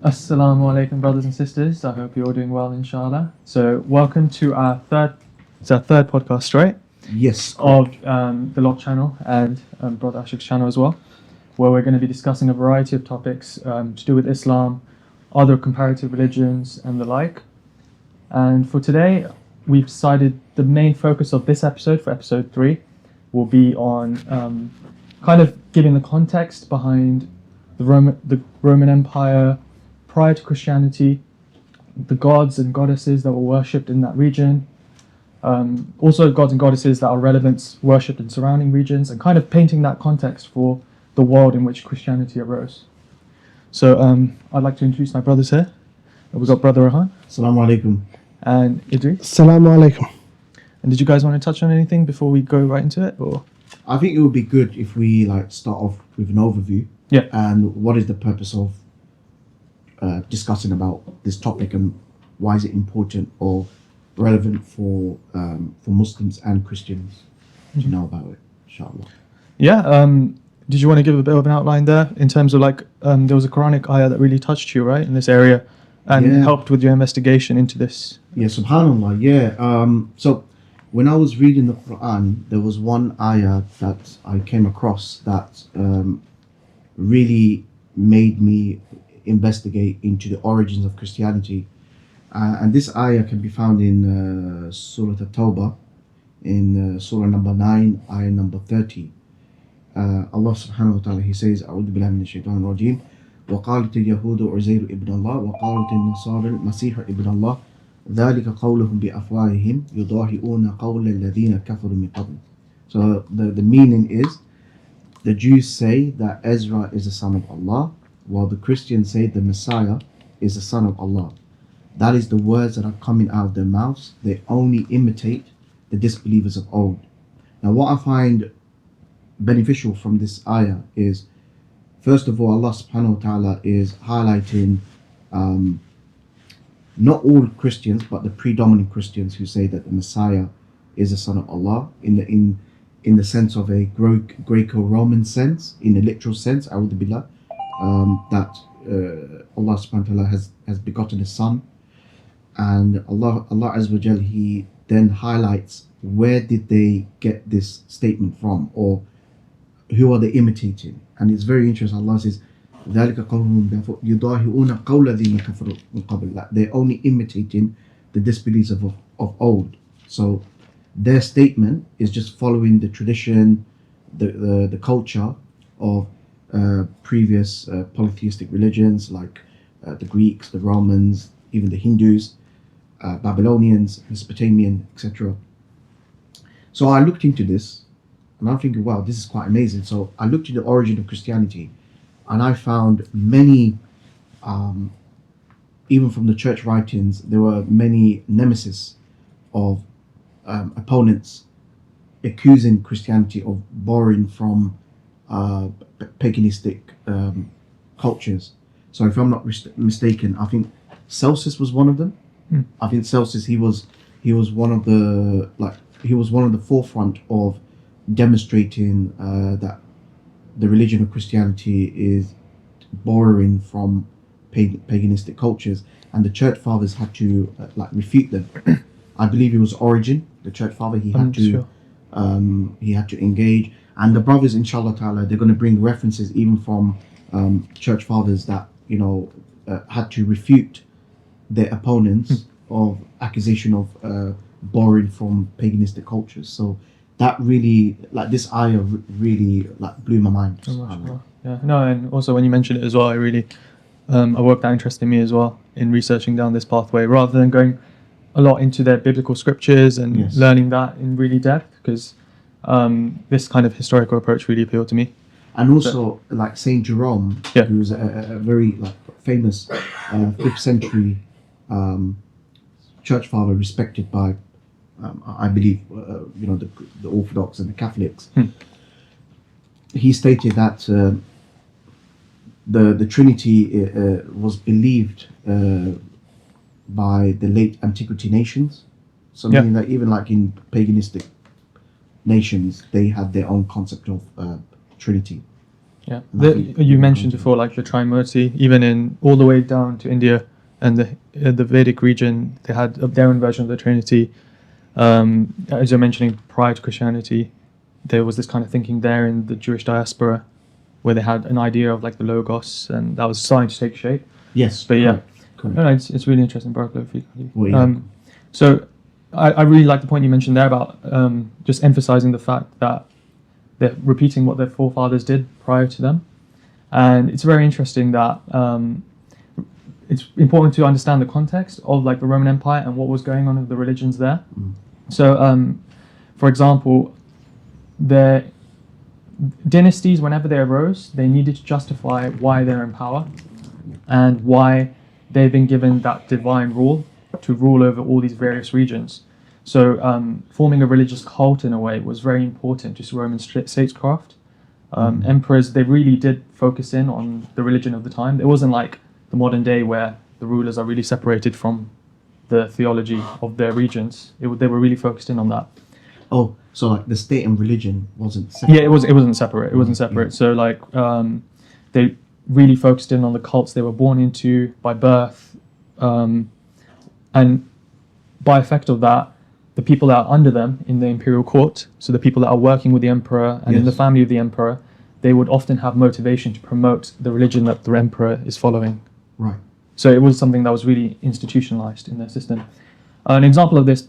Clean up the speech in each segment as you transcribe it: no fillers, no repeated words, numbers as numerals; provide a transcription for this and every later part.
Assalamu alaikum, brothers and sisters. I hope you're all doing well, inshallah. So, welcome to it's our third podcast, right? Yes. Of the Log channel and Brother Ashik's channel as well, where we're going to be discussing a variety of topics to do with Islam, other comparative religions, and the like. And for today, we've decided the main focus of this episode, for episode 3, will be on kind of giving the context behind the Roman Empire prior to Christianity, the gods and goddesses that were worshipped in that region, also gods and goddesses that are relevant worshipped in surrounding regions, and kind of painting that context for the world in which Christianity arose. So I'd like to introduce my brothers here. We've got Brother Raihan. Assalamu alaikum. And Idriss. Assalamu alaikum. And did you guys want to touch on anything before we go right into it? Or I think it would be good if we start off with an overview. Yeah. And what is the purpose of discussing about this topic, and why is it important or relevant for Muslims and Christians to know about it, inshallah. Yeah. Did you want to give a bit of an outline there in terms of there was a Quranic ayah that really touched you, right, in this area, and helped with your investigation into this? Yeah, subhanallah. Yeah. So when I was reading the Quran, there was one ayah that I came across that really made me investigate into the origins of Christianity. And this ayah can be found in Surah At-Tawbah, in Surah number 9, ayah number 30. Allah subhanahu wa ta'ala, he says, أعوذ بالله من الشيطان الرجيم وقالت اليهود عزير ابن الله وقالت النصارى المسيح ابن الله ذلك قولهم بأفواههم يضاهئون قول الذين كفروا من قبل. So the meaning is, the Jews say that Ezra is the son of Allah, while the Christians say the Messiah is the son of Allah. That is the words that are coming out of their mouths. They only imitate the disbelievers of old. Now, what I find beneficial from this ayah is, first of all, Allah subhanahu wa ta'ala is highlighting not all Christians, but the predominant Christians who say that the Messiah is the son of Allah in the sense of a Greco Roman sense, in a literal sense, a'udhu billah, that Allah subhanahu wa ta'ala has begotten a son. And Allah Azza wa Jal, he then highlights where did they get this statement from, or who are they imitating. And it's very interesting. Allah says ذَلِكَ قَوْلُهُمْ يُضَاهِئُونَ قَوْلَ الَّذِينَ كَفَرُوا مِنْ قَبْلِ. That they're only imitating the disbeliefs of old. So their statement is just following the tradition, the culture of previous polytheistic religions like the Greeks, the Romans, even the Hindus, Babylonians, Mesopotamian, etc. So I looked into this, and I'm thinking, wow, this is quite amazing. So I looked into the origin of Christianity, and I found many, even from the church writings, there were many nemesis of opponents accusing Christianity of borrowing from paganistic cultures. So if I'm not mistaken, I think Celsus was one of them. I think Celsus, he was one of the forefront of demonstrating that the religion of Christianity is borrowing from paganistic cultures, and the church fathers had to refute them. I believe it was Origen, the church father. He had to engage, and the brothers, inshallah ta'ala, they're going to bring references even from church fathers that had to refute their opponents of accusation of borrowing from paganistic cultures. So that really, this ayah really blew my mind. Yeah, no, and also when you mentioned it as well, I really awoke that interest in me as well in researching down this pathway, rather than going a lot into their biblical scriptures and learning that in really depth, because this kind of historical approach really appealed to me. And also, Saint Jerome, who was a very famous 5th century church father, respected by, I believe, the Orthodox and the Catholics. He stated that the Trinity was believed by the late antiquity nations. So meaning that even in paganistic nations, they had their own concept of Trinity. Yeah, And I think you we'll mentioned continue. before, like the Trimurti, even in all the way down to India and the Vedic region, they had their own version of the Trinity. As you're mentioning, prior to Christianity, there was this kind of thinking there in the Jewish diaspora, where they had an idea of like the Logos, and that was starting to take shape. Yes, But yeah, correct. no, it's really interesting. Barakallahu feek. Well, yeah. So I really like the point you mentioned there about just emphasizing the fact that they're repeating what their forefathers did prior to them. And it's very interesting that it's important to understand the context of like the Roman Empire and what was going on with the religions there. So, for example, the dynasties, whenever they arose, they needed to justify why they're in power and why they've been given that divine rule to rule over all these various regions. So forming a religious cult in a way was very important to Roman statecraft. Emperors, they really did focus in on the religion of the time. It wasn't like the modern day where the rulers are really separated from the theology of their regions. They were really focused in on that. Oh, so like the state and religion wasn't separate. Yeah, it wasn't separate. It wasn't separate. So like they really focused in on the cults they were born into by birth, and by effect of that, the people that are under them in the imperial court, so the people that are working with the emperor and in the Yes. family of the emperor, they would often have motivation to promote the religion that the emperor is following. Right. So it was something that was really institutionalized in their system. An example of this,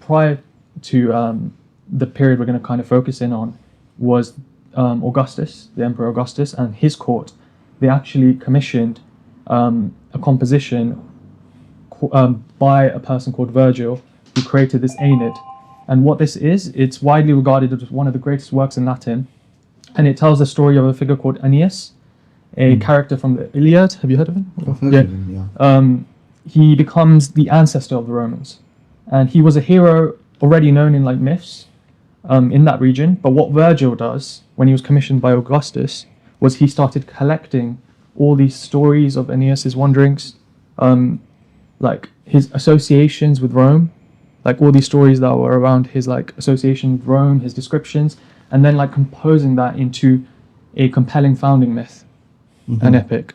prior to the period we're going to kind of focus in on, was Augustus, the Emperor Augustus, and his court. They actually commissioned a composition by a person called Virgil, who created this Aeneid. And what this is, it's widely regarded as one of the greatest works in Latin, and it tells the story of a figure called Aeneas, a character from the Iliad. Have you heard of him? I've heard of him, yeah. He becomes the ancestor of the Romans, and he was a hero already known in like myths in that region. But what Virgil does when he was commissioned by Augustus was he started collecting all these stories of Aeneas's wanderings, like his associations with Rome, like all these stories that were around his like association with Rome, his descriptions, and then like composing that into a compelling founding myth, an epic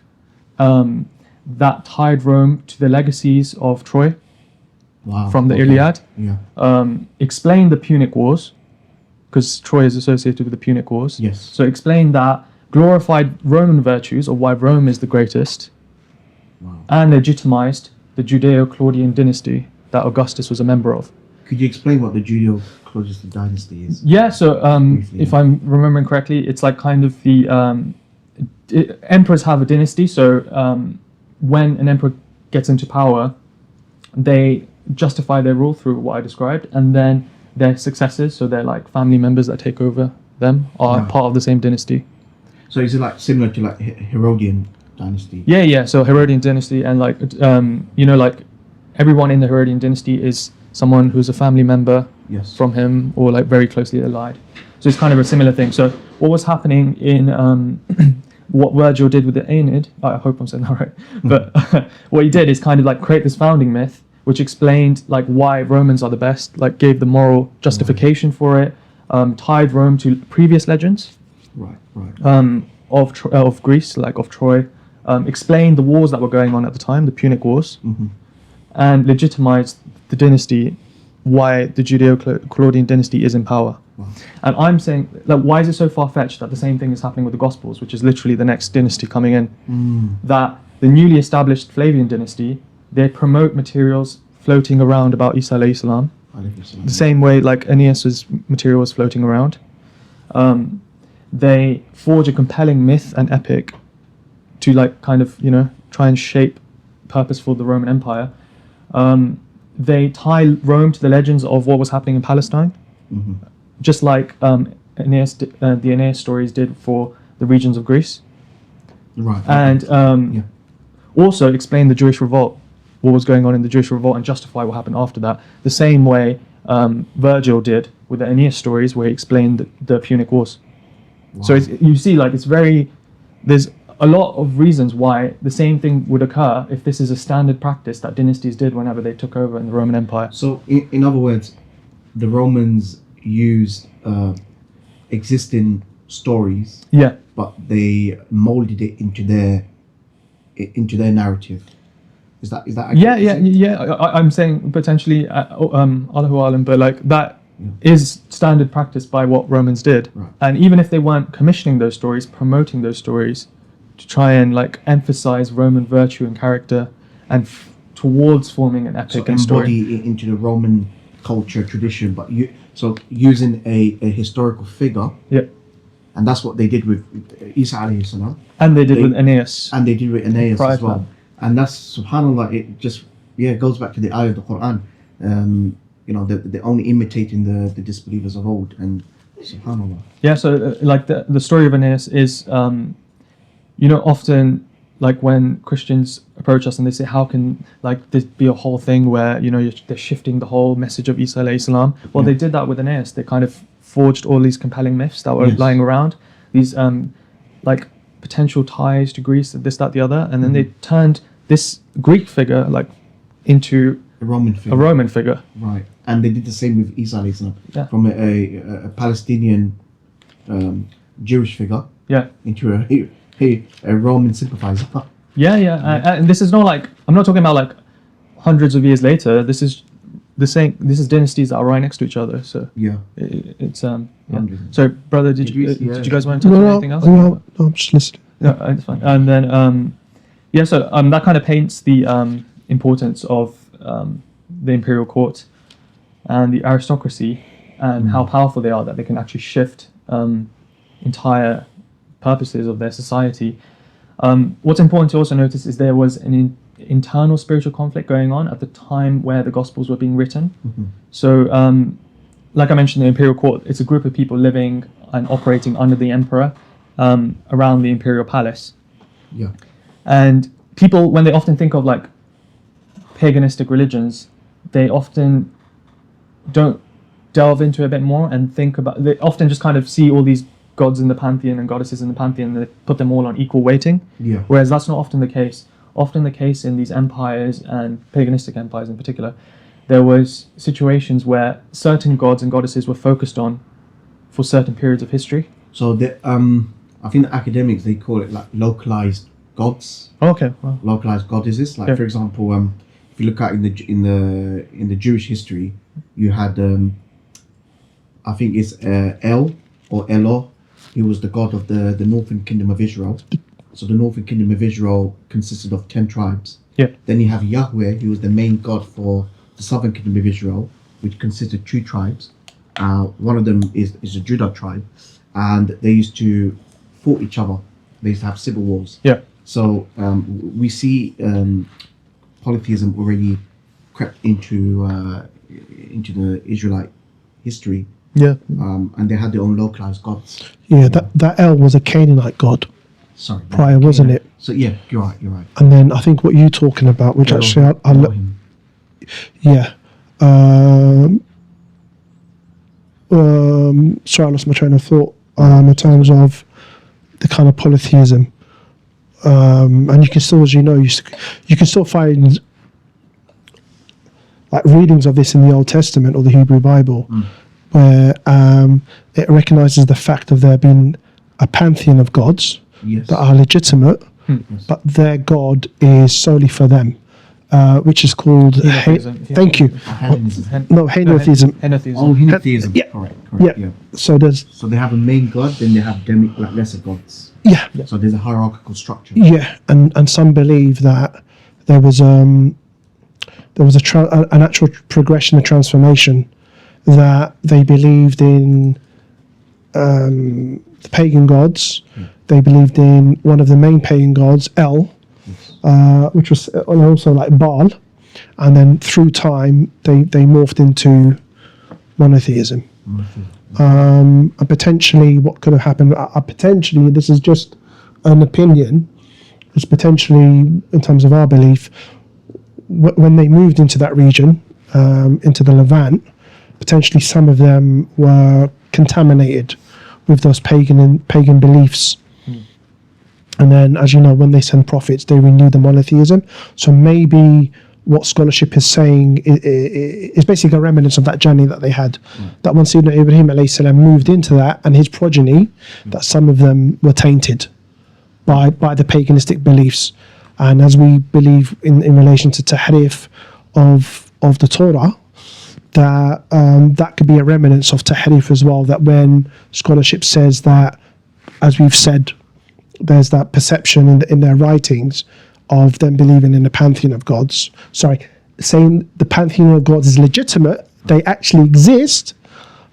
that tied Rome to the legacies of Troy Wow. from the okay. Iliad, Yeah. explained the Punic Wars, because Troy is associated with the Punic Wars. Yes. So explained that, glorified Roman virtues of why Rome is the greatest, Wow. and legitimized the Judeo-Claudian dynasty that Augustus was a member of. Could you explain what the Judeo-Claudian dynasty is? Yeah, so Briefly, if yeah. I'm remembering correctly, it's like kind of the emperors have a dynasty. So when an emperor gets into power, they justify their rule through what I described, and then their successors, so they're like family members that take over them, are Right. part of the same dynasty. So is it like similar to like Herodian dynasty? Yeah. So Herodian dynasty, and like like everyone in the Herodian dynasty is someone who's a family member Yes. from him or like very closely allied. So it's kind of a similar thing. So what was happening in what Virgil did with the Aeneid, I hope I'm saying that right, but what he did is kind of like create this founding myth which explained like why Romans are the best, like gave the moral justification for it, tied Rome to previous legends Right. of Greece, like of Troy, explained the wars that were going on at the time, the Punic Wars, and legitimized the dynasty, why the Judeo-Claudian dynasty is in power. Wow. And I'm saying, like, why is it so far-fetched that the same thing is happening with the Gospels, which is literally the next dynasty coming in? That the newly established Flavian dynasty, they promote materials floating around about Isa alayhi salam, the same way like Aeneas's material was floating around. They forge a compelling myth and epic to like kind of, try and shape purpose for the Roman Empire. They tie Rome to the legends of what was happening in Palestine, just like the Aeneas stories did for the regions of Greece. Right. And also explain the Jewish revolt, what was going on in the Jewish revolt, and justify what happened after that. The same way Virgil did with the Aeneas stories, where he explained the Punic Wars. Wow. So you see, like there's a lot of reasons why the same thing would occur if this is a standard practice that dynasties did whenever they took over in the Roman Empire. So in other words, the Romans used existing stories, Yeah. but they molded it into their narrative. Is that accurate Yeah, to yeah, say? yeah. I'm saying potentially, Allahu Alam, but like that is standard practice by what Romans did. Right. And even if they weren't commissioning those stories, promoting those stories to try and like emphasize Roman virtue and character and towards forming an So epic story. embody it into the Roman culture tradition, but using a historical figure, Yeah. and that's what they did with Isa alayhi salam, And they did with Aeneas. and they did with Aeneas Prior as to well. that. And that's subhanallah. It just goes back to the ayah of the Quran. They're only imitating the disbelievers of old, and subhanallah. Yeah, so like the story of Aeneas is, often like when Christians approach us and they say, how can like this be a whole thing where, they're shifting the whole message of Isa alayhi salam? Well, Yeah. they did that with Aeneas. They kind of forged all these compelling myths that were Yes. lying around, these like potential ties to Greece, this, that, the other, and then they turned this Greek figure like into A Roman figure. a Roman figure. Right. And they did the same with Isa alayhi salam. Yeah. From a Palestinian Jewish figure Yeah. into a Roman sympathizer. Yeah, yeah. And this is not like, I'm not talking about like hundreds of years later. This is this is dynasties that are right next to each other. So Yeah. it's yeah. Hundreds. So brother, did you guys want to touch on anything else? No, I'm just listening. No, it's fine. And then so that kind of paints the importance of the imperial court and the aristocracy and how powerful they are, that they can actually shift entire purposes of their society. What's important to also notice is there was an internal spiritual conflict going on at the time where the Gospels were being written. Mhm. So, like I mentioned, the imperial court, it's a group of people living and operating under the emperor around the imperial palace. Yeah. And people, when they often think of like paganistic religions, they often don't delve into it a bit more and think about, they often just kind of see all these gods in the pantheon and goddesses in the pantheon and they put them all on equal weighting. Yeah. Whereas that's not often the case. Often the case in these empires, and paganistic empires in particular, there was situations where certain gods and goddesses were focused on for certain periods of history. So I think the academics, they call it like localized gods, Okay, well, localized goddesses. Like Yeah. for example, if you look at in the Jewish history, you had I think it's El or Elor. He was the god of the northern kingdom of Israel. So the northern kingdom of Israel consisted of 10 tribes. Yeah. Then you have Yahweh, he was the main god for the southern kingdom of Israel, which consisted of 2 tribes. One of them is a Judah tribe, and they used to fought each other. They used to have civil wars. Yeah. So we see polytheism already crept into the Israelite history, Yeah, and they had their own localized gods. yeah. That El was a Canaanite god Sorry. prior, wasn't it? So yeah, you're right. And then I think what you're talking about, which actually I Elohim. yeah. Sorry, I lost my train of thought. In terms of the kind of polytheism, and you can still, as you know, you can still find like readings of this in the Old Testament or the Hebrew Bible, where it recognizes the fact of there being a pantheon of gods Yes. that are legitimate, Yes. but their god is solely for them, which is called Henotheism. thank you. Hellenism. No, henotheism. Henotheism. Oh, henotheism. Yeah. Correct. Yeah. So there's So they have a main god, then they have lesser gods. yeah, So there's a hierarchical structure. yeah, and some believe that there was an actual progression and transformation, that they believed in the pagan gods. They believed in one of the main pagan gods, El, which was also like Baal, and then through time they morphed into monotheism. And potentially what could have happened, potentially, this is just an opinion, is potentially, in terms of our belief, when they moved into that region, into the Levant, potentially some of them were contaminated with those pagan beliefs. And then, as you know, when they send prophets, they renew the monotheism. So maybe what scholarship is saying is basically a remnants of that journey that they had. That once Ibrahim alayhi salam moved into that, and his progeny, that some of them were tainted by the paganistic beliefs. And as we believe in relation to tahrif of the Torah, that could be a remnants of tahrif as well, that when scholarship says that, as we've said, there's that perception in their writings of them believing in the pantheon of gods. Sorry, saying the pantheon of gods is legitimate, they actually exist,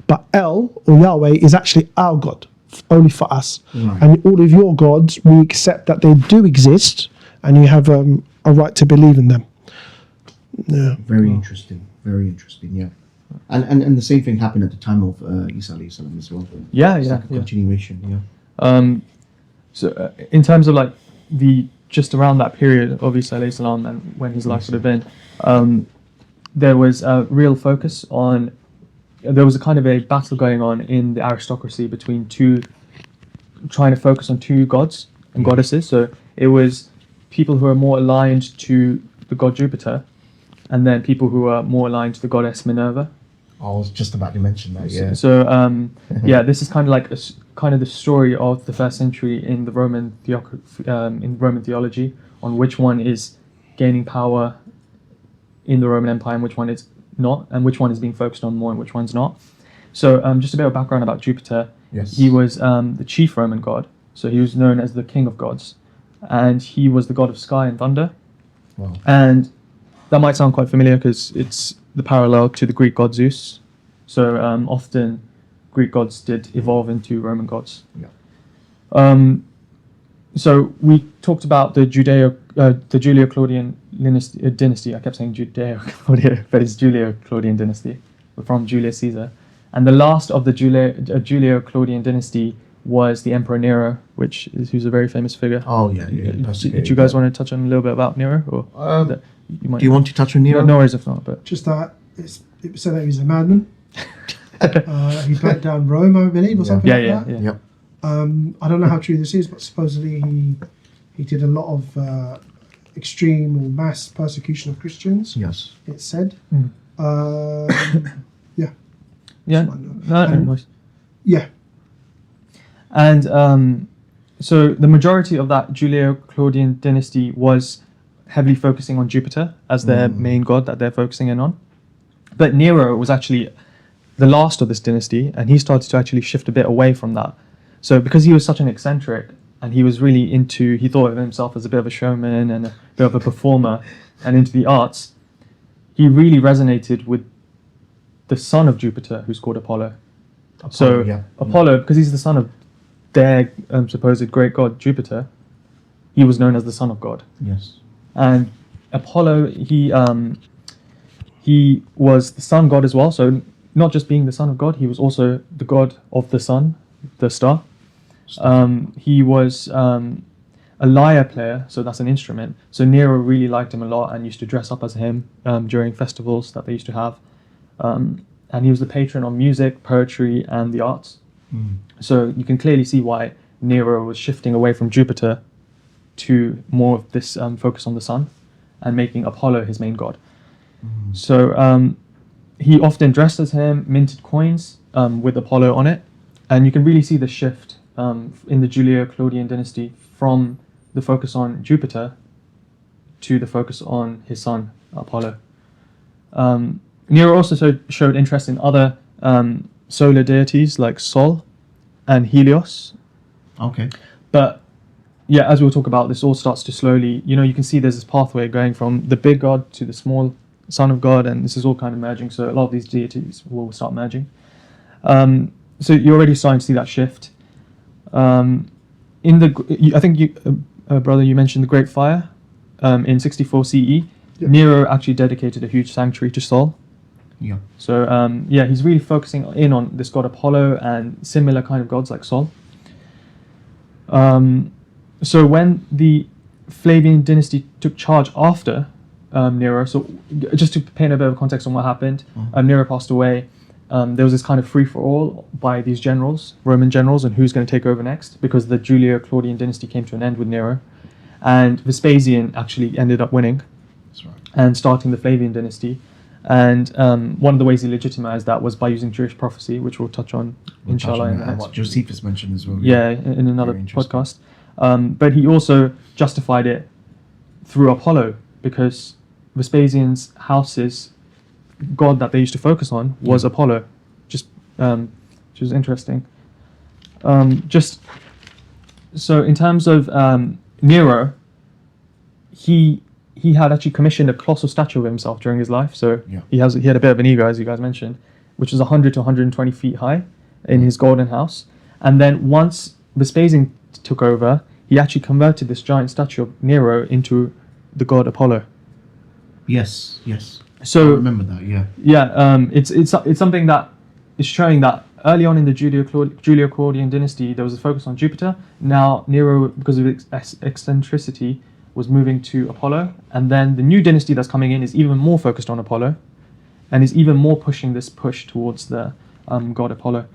but El or Yahweh is actually our God, only for us. And all of your gods, we accept that they do exist, and you have a right to believe in them. Yeah. Very interesting. Very interesting. Yeah. And the same thing happened at the time of Isa alayhi salam as well. Yeah, It's yeah, like a yeah. continuation. Yeah. So in terms of like just around that period of Isa alayhi salam and when his life would have been, there was a real focus on, there was a kind of a battle going on in the aristocracy between trying to focus on two gods and goddesses. So it was people who are more aligned to the god Jupiter, and then people who are more aligned to the goddess Minerva. I was just about to mention that. Yeah. So yeah, this is kind of like kind of the story of the first century in the Roman theology, on which one is gaining power in the Roman Empire and which one is not, and which one is being focused on more and which one's not. So just a bit of background about Jupiter. Yes. He was the chief Roman god, so he was known as the king of gods, and he was the god of sky and thunder. Wow. And that might sound quite familiar because it's the parallel to the Greek god Zeus. So often Greek gods did evolve into Roman gods. Yeah. So we talked about the Julio-Claudian dynasty. I kept saying Judeo-Claudian, but it's Julio-Claudian dynasty from Julius Caesar. And the last of the Julio-Claudian dynasty was the Emperor Nero, who's a very famous figure. Oh yeah. Did you guys want to touch on a little bit about Nero, or you might? Do you want to touch on Nero? No worries if not. But Just that it said that he was a madman. He burnt down Rome, I believe, or something like that. Yeah. Yep. I don't know how true this is, but supposedly he did a lot of extreme or mass persecution of Christians. Yes. It's said. Yeah. Nice. Yeah. And so the majority of that Julio-Claudian dynasty was heavily focusing on Jupiter as their main god that they're focusing in on. But Nero was actually the last of this dynasty, and he started to actually shift a bit away from that. So because he was such an eccentric, and he was really he thought of himself as a bit of a showman and a bit of a performer and into the arts, he really resonated with the son of Jupiter, who's called Apollo. Apollo, because he's the son of their supposed great god Jupiter, he was known as the son of God. Yes. And Apollo, he was the sun god as well. So not just being the son of God, he was also the god of the sun, the star. He was a lyre player, so that's an instrument. So Nero really liked him a lot and used to dress up as him during festivals that they used to have. And he was the patron of music, poetry, and the arts. So you can clearly see why Nero was shifting away from Jupiter to more of this focus on the sun and making Apollo his main god. So he often dressed as him, minted coins with Apollo on it, and you can really see the shift in the Julio-Claudian dynasty from the focus on Jupiter to the focus on his son, Apollo. Nero also showed interest in other solar deities like Sol and Helios. Okay. But yeah, as we'll talk about, this all starts to slowly, you can see there's this pathway going from the big god to the small son of God, and this is all kind of merging. So a lot of these deities will start merging. So you're already starting to see that shift. I think brother, you mentioned the Great Fire in 64 CE. Yep. Nero actually dedicated a huge sanctuary to Sol. Yeah. So he's really focusing in on this god Apollo and similar kind of gods like Sol. So when the Flavian dynasty took charge after Nero, so just to paint a bit of context on what happened, Nero passed away. There was this kind of free-for-all by these generals, Roman generals, and who's going to take over next, because the Julio-Claudian dynasty came to an end with Nero. And Vespasian actually ended up winning. That's right. and starting the Flavian dynasty. And one of the ways he legitimized that was by using Jewish prophecy, which we'll touch on, inshallah, in the and next. what Josephus mentioned as well. Yeah, in another Very interesting. podcast. But he also justified it through Apollo, because Vespasian's house's god that they used to focus on was Apollo, which was interesting. Just so in terms of Nero, he had actually commissioned a colossal statue of himself during his life. So he had a bit of an ego, as you guys mentioned, which was 100 to 120 feet high in his golden house. And then once Vespasian took over, he actually converted this giant statue of Nero into the god Apollo. Yes. So I remember that. Yeah. yeah, it's something that is showing that early on in the Julio-Claudian dynasty, there was a focus on Jupiter. Now Nero, because of its eccentricity, was moving to Apollo, and then the new dynasty that's coming in is even more focused on Apollo, and is even more pushing this push towards the god Apollo.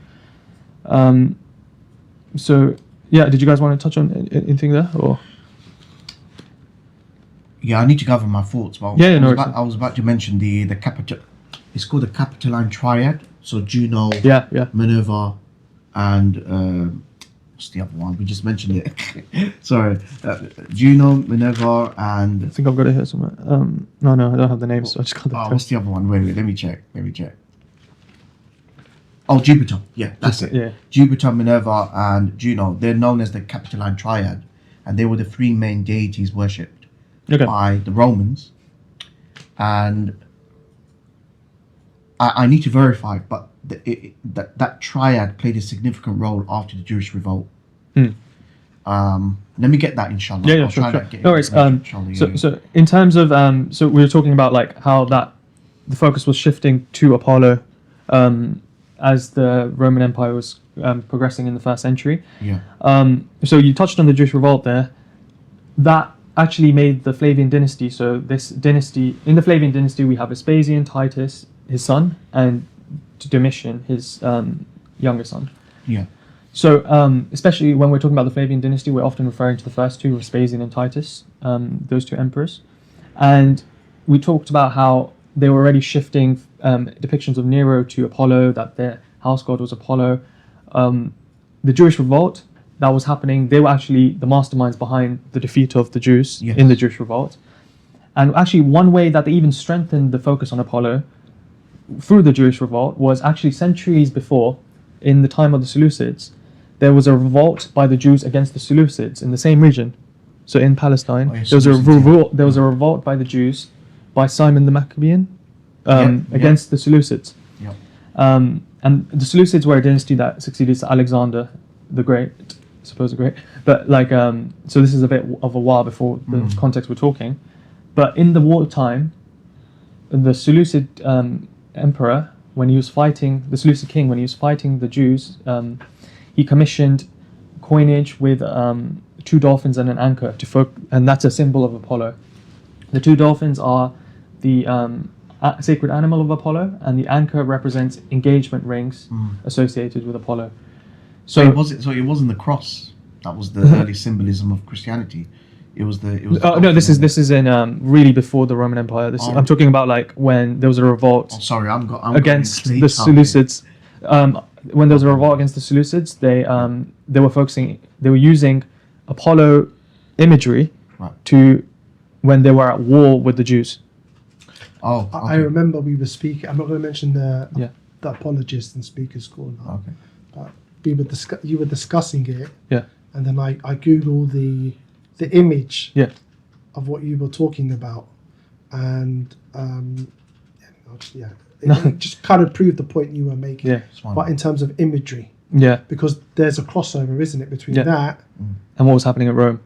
So yeah, did you guys want to touch on anything there, or? Yeah, I need to gather my thoughts. Well, Yeah, no, I was about to mention the capital. It's called the Capitoline Triad. So Juno, Yeah. Minerva, and what's the other one? We just mentioned it. Sorry, Juno, Minerva, and I think I've got it here somewhere. No, I don't have the names, so I just got the what's the other one? Wait, let me check. Oh, Jupiter. Yeah, that's it. Yeah. Jupiter, Minerva, and Juno. They're known as the Capitoline Triad, and they were the three main deities worshipped by the Romans. And I need to verify, but that triad played a significant role after the Jewish revolt. Let me get that, inshallah. Yeah, I'll try sure. that, get No worries. inshallah, So in terms of so we were talking about like how that the focus was shifting to Apollo, as the Roman Empire was progressing in the first century. Yeah. So you touched on the Jewish revolt there. That actually made the Flavian dynasty. So this dynasty, in the Flavian dynasty, we have Vespasian, Titus, his son, and Domitian, his younger son. Yeah. So especially when we're talking about the Flavian dynasty, we're often referring to the first two, Vespasian and Titus, those two emperors. And we talked about how they were already shifting depictions of Nero to Apollo, that their house god was Apollo. The Jewish revolt that was happening, they were actually the masterminds behind the defeat of the Jews in the Jewish revolt. And actually one way that they even strengthened the focus on Apollo through the Jewish revolt was actually centuries before, in the time of the Seleucids, there was a revolt by the Jews against the Seleucids in the same region. So in Palestine, there was a revolt by the Jews by Simon the Maccabean against the Seleucids. Yeah. And the Seleucids were a dynasty that succeeded to Alexander the Great, supposed great. But like, so this is a bit of a while before the context we're talking. But in the wartime, the Seleucid emperor, when he was fighting, the Seleucid king, when he was fighting the Jews, he commissioned coinage with 2 dolphins and an anchor and that's a symbol of Apollo. The 2 dolphins are the sacred animal of Apollo, and the anchor represents engagement rings associated with Apollo. So it wasn't the cross that was the early symbolism of Christianity. It was the. No, this is in really before the Roman Empire. I'm talking about like when there was a revolt. Oh, sorry, I'm against the Seleucids. When there was a revolt against the Seleucids, they were using Apollo imagery when they were at war with the Jews. Oh, okay. I remember we were speaking. I'm not going to mention the apologists and speakers call now. Okay. But you were discussing it. Yeah. And then I googled the image. Yeah. Of what you were talking about, and it just kind of proved the point you were making. Yeah. But in terms of imagery. Yeah. Because there's a crossover, isn't it, between that and what was happening at Rome.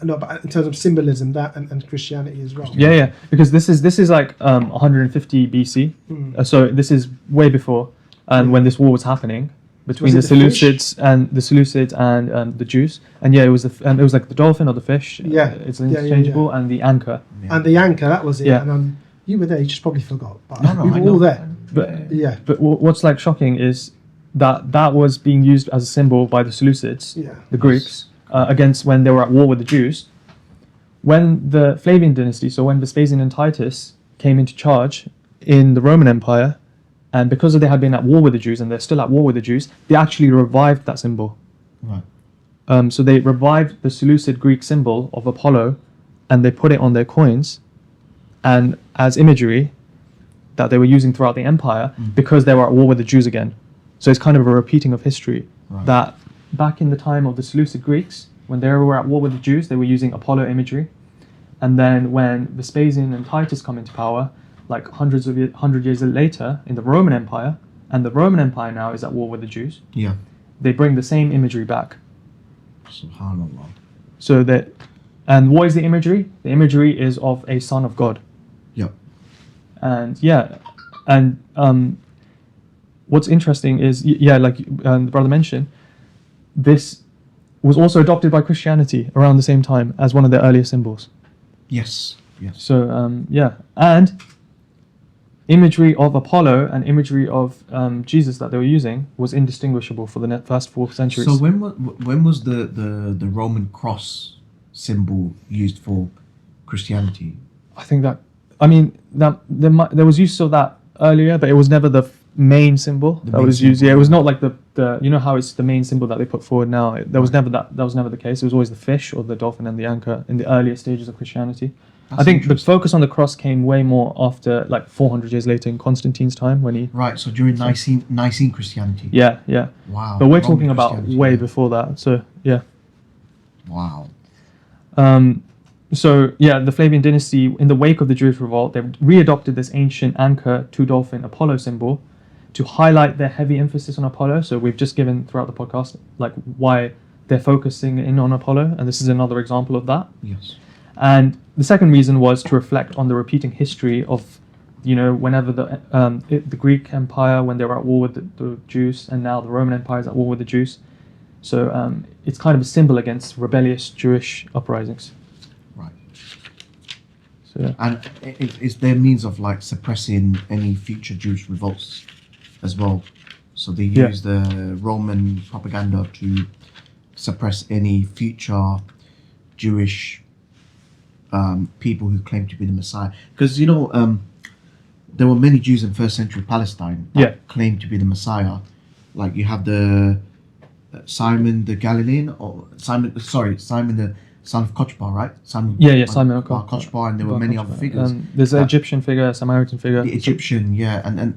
No, but in terms of symbolism, that and Christianity as well. Yeah. Because this is like 150 BC. So this is way before, when this war was happening between the Seleucids and the Jews. And it was like the dolphin or the fish. Yeah, it's interchangeable, and the anchor. Yeah. And the anchor, that was it. Yeah. And you were there. You just probably forgot. But No, we were all there. But what's like shocking is that was being used as a symbol by the Seleucids, the Greeks, against when they were at war with the Jews. When the Flavian dynasty, so when Vespasian and Titus came into charge in the Roman Empire, and because they had been at war with the Jews and they're still at war with the Jews, they actually revived that symbol. Right. So they revived the Seleucid Greek symbol of Apollo, and they put it on their coins, and as imagery that they were using throughout the empire because they were at war with the Jews again. So it's kind of a repeating of history. Right. That back in the time of the Seleucid Greeks, when they were at war with the Jews, they were using Apollo imagery, and then when Vespasian and Titus come into power, like 100 years later in the Roman Empire, and the Roman Empire now is at war with the Jews, Yeah. they bring the same imagery back. Subhanallah. So that, and what is the imagery? The imagery is of a son of God. Yep. And yeah, and what's interesting is, like the brother mentioned, this was also adopted by Christianity around the same time as one of their earlier symbols. Yes. Yes. So and imagery of Apollo and imagery of Jesus that they were using was indistinguishable for the first 4 centuries. So when was the Roman cross symbol used for Christianity? I think that, I mean, that there was use of that earlier, but it was never the main symbol that main was used. symbol, Yeah, it was yeah. not like the you know how it's the main symbol that they put forward now. There was never that was never the case. It was always the fish or the dolphin and the anchor in the earlier stages of Christianity. That's I think the interesting. focus on the cross came way more after, like 400 years later in Constantine's time when he. Right. So during Nicene Christianity. Yeah. Wow. But we're Roman talking about Christianity, way yeah. before that. So yeah. Wow. So yeah, the Flavian dynasty, in the wake of the Jewish revolt, they readopted this ancient anchor, 2-dolphin Apollo symbol to highlight their heavy emphasis on Apollo. So we've just given throughout the podcast like why they're focusing in on Apollo, and this is another example of that. Yes. And the second reason was to reflect on the repeating history of, whenever the Greek Empire, when they were at war with the Jews, and now the Roman Empire is at war with the Jews. So it's kind of a symbol against rebellious Jewish uprisings. Right. So yeah. And it's their means of like suppressing any future Jewish revolts as well. So they Yeah. use the Roman propaganda to suppress any future Jewish people who claim to be the Messiah. Because there were many Jews in first century Palestine that Yeah. claimed to be the Messiah. Like you have the Simon the Galilean, or Simon the son of Kochbar, right? Simon Simon Bar Kochbar, and there were many other figures. There's an that- Egyptian figure, a Samaritan figure. The Egyptian, yeah, and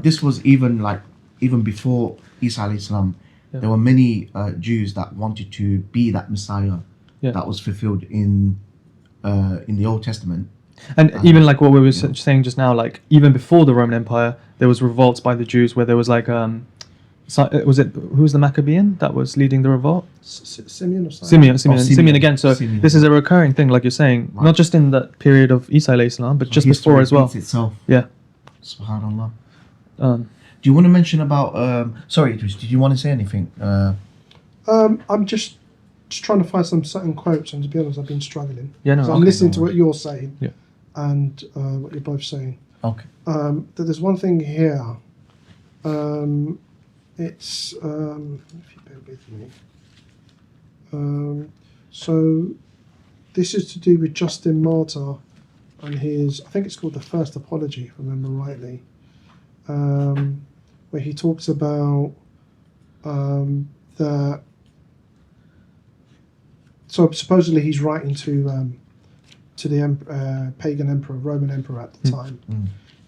this was even before Isa alayhi salam. Yeah. There were many Jews that wanted to be that Messiah Yeah. that was fulfilled in the Old Testament. And even like what we were Yeah. saying just now, like even before the Roman Empire, there was revolts by the Jews where there was like who was the Maccabean that was leading the revolt? Simeon or something? Simeon again. So Simeon. this is a recurring thing, like you're saying, Right. not just in the period of Isa alayhi salam, but So just history before as well. repeats itself. Yeah. Subhanallah. Um, Do you want to mention about? Sorry, Idris, did you want to say anything? I'm just trying to find some certain quotes, and to be honest, I've been struggling. Yeah, no, So I'm okay, listening no to what you're saying, Yeah. and what you're both saying. Okay. There's one thing here. It's if you bear with me. So this is to do with Justin Martyr and his, I think it's called the First Apology, if I remember rightly, where he talks about that. So supposedly he's writing to the pagan emperor, Roman emperor at the time,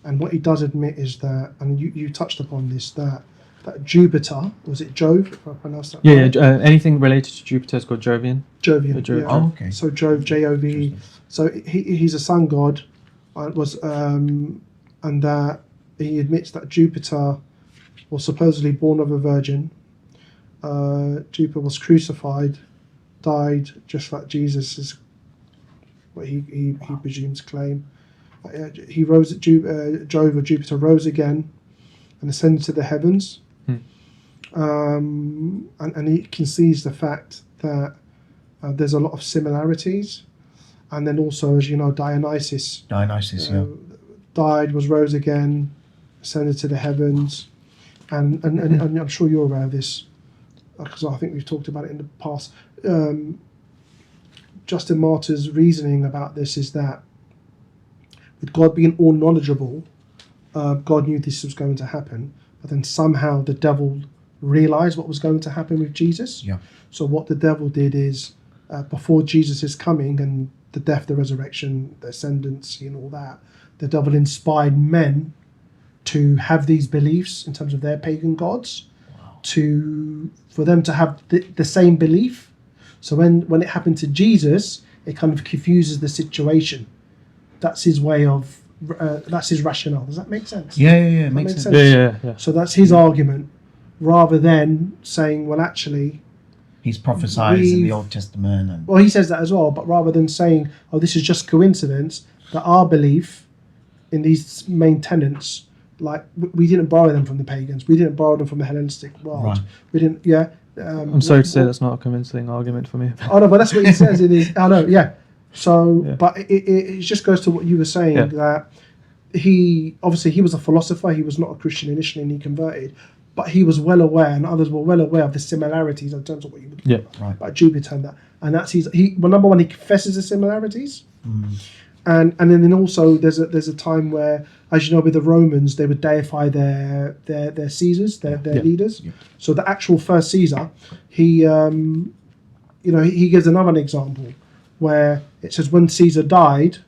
and what he does admit is that, and you touched upon this, that Jupiter, was it Jove, if I pronounced that right? anything related to Jupiter is called Jovian. Jovian. Jove. Yeah. Oh, okay. So Jove, Jove. So he's a sun god, and that he admits that Jupiter was supposedly born of a virgin. Jupiter was crucified, died just like Jesus is what he presumes claim. He rose at Jove or Jupiter rose again and ascended to the heavens. And he concedes the fact that there's a lot of similarities, and then also, as you know, Dionysus Yeah. died, was rose again, ascended to the heavens, and I'm sure you're aware of this because I think we've talked about it in the past. Justin Martyr's reasoning about this is that with God being all knowledgeable, God knew this was going to happen, but then somehow the devil realized what was going to happen with Jesus. Yeah. So what the devil did is, before Jesus is coming and the death, the resurrection, the ascendancy and all that, the devil inspired men to have these beliefs in terms of their pagan gods, for them to have the same belief. So when it happened to Jesus, it kind of confuses the situation. That's his way of, that's his rationale. Does that make sense? Yeah, it Makes makes sense. sense. Yeah. So that's his argument, rather than saying, well, actually, He's prophesied in the Old Testament. And well, he says that as well, but rather than saying, oh, this is just coincidence, that our belief in these main tenets, like, we didn't borrow them from the pagans, we didn't borrow them from the Hellenistic world. Right. We didn't, yeah. I'm sorry to say that's not a convincing argument for me. Oh, no, but that's what he says in his, I know, yeah. So, Yeah. but it just goes to what you were saying, Yeah. that he was a philosopher, he was not a Christian initially, and he converted, but he was well aware, and others were well aware of the similarities in terms of what you would Yeah. Right. about Jupiter and that. And that's well, number one, he confesses the similarities. And then also there's a time where, as you know, with the Romans, they would deify their Caesars, their Yeah. leaders. Yeah. So the actual first Caesar, he gives another example where it says when Caesar died,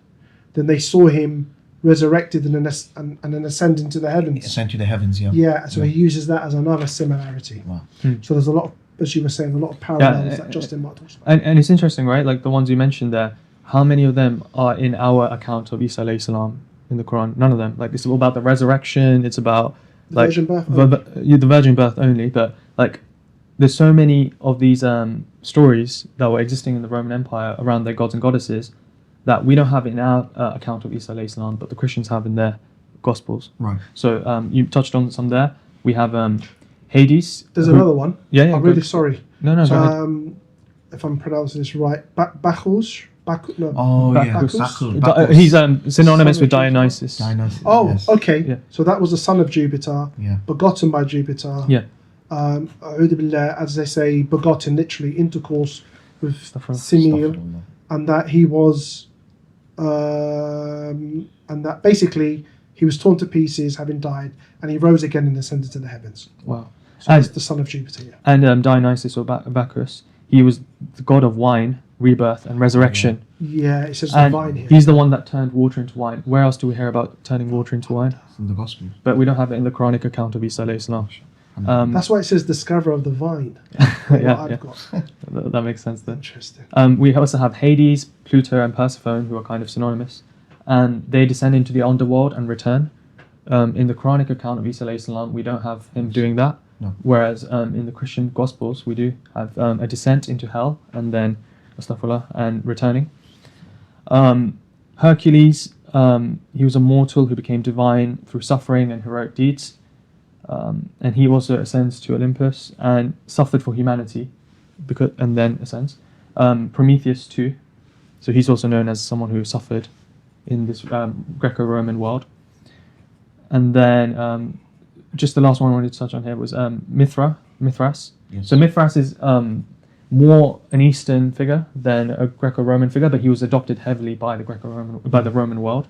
then they saw him resurrected and then ascend into the heavens. Ascend to the heavens, yeah. Yeah, so he uses that as another similarity. Wow. So there's a lot of, as you were saying, a lot of parallels that Justin Mark talks about. And it's interesting, right? Like the ones you mentioned there, how many of them are in our account of Isa alayhi salam in the Quran? None of them. Like it's all about the resurrection. It's about The like virgin birth. the virgin birth only. But like there's so many of these stories that were existing in the Roman Empire around their gods and goddesses that we don't have in our account of Isa alayhi salam, but the Christians have in their Gospels. Right. So you touched on some there. We have Hades. There's another one. Yeah. I'm really sorry. No, go ahead. If I'm pronouncing this right, Bacchus. No. Oh, yeah. Bacchus? Bacchus. He's synonymous Son with of Dionysus. Dionysus. Oh, yes. okay. Yeah. So that was the son of Jupiter, Yeah. begotten by Jupiter. Yeah. A'udhu billah, as they say, begotten, literally intercourse with Simeon, Astaghfirullah. and that he was, and that basically he was torn to pieces, having died, and he rose again and ascended to the heavens. Wow. So he's the son of Jupiter. Yeah. And Dionysus or Bacchus, he was the god of wine, rebirth, and resurrection. Yeah, it says And divine here. he's the one that turned water into wine. Where else do we hear about turning water into wine? From the Gospel. But we don't have it in the Quranic account of Isa alayhi salam. That's why it says discoverer of the vine. Yeah. Got. That makes sense then. Interesting. We also have Hades, Pluto, and Persephone, who are kind of synonymous, and they descend into the underworld and return. In the Quranic account of Isa alayhi salam, we don't have him doing that. No. Whereas in the Christian Gospels, we do have a descent into hell and then astaghfirullah, and returning. Hercules, he was a mortal who became divine through suffering and heroic deeds. And he also ascends to Olympus and suffered for humanity, and then ascends. Prometheus too, so he's also known as someone who suffered in this Greco Roman world. And then just the last one I wanted to touch on here was Mithras. Yes. So Mithras is more an Eastern figure than a Greco-Roman figure, but he was adopted heavily by the Roman world.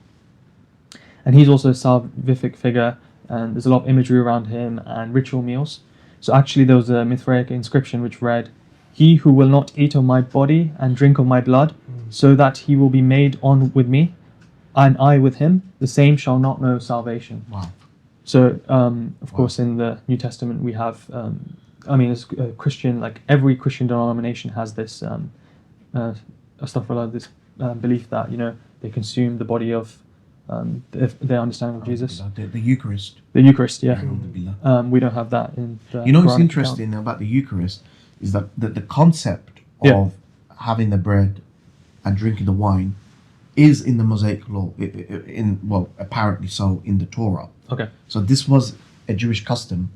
And he's also a salvific figure, and there's a lot of imagery around him and ritual meals. So actually there was a Mithraic inscription which read, "He who will not eat of my body and drink of my blood, so that he will be made on with me, and I with him, the same shall not know salvation." Wow. So, of course, in the New Testament we have, as a Christian, like every Christian denomination has this, this belief that, they consume the body of their understanding of Jesus. The Eucharist. The Eucharist, yeah. Alhamdulillah. We don't have that in the You know what's Quranic interesting about the Eucharist is that the concept Yeah. of having the bread and drinking the wine is in the Mosaic law, apparently so in the Torah. Okay. So this was a Jewish custom,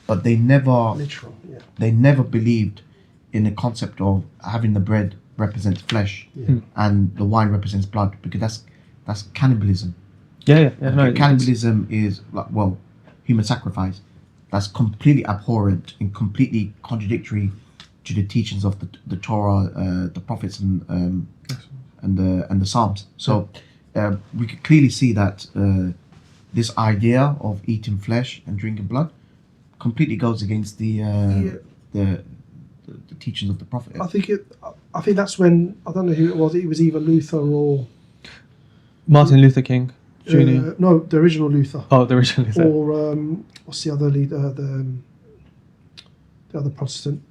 but they never Literal, yeah. they never believed in the concept of having the bread represents flesh and the wine represents blood, because that's cannibalism. Yeah. No, Cannibalism is human sacrifice. That's completely abhorrent and completely contradictory to the teachings of the Torah, the prophets, and the Psalms. So we could clearly see that this idea of eating flesh and drinking blood completely goes against the teachings of the Prophet. I think that's when, I don't know who it was. It was either Luther or Martin Luther King Jr. No, the original Luther. Oh, the original Luther. Or what's the other leader? The other Protestant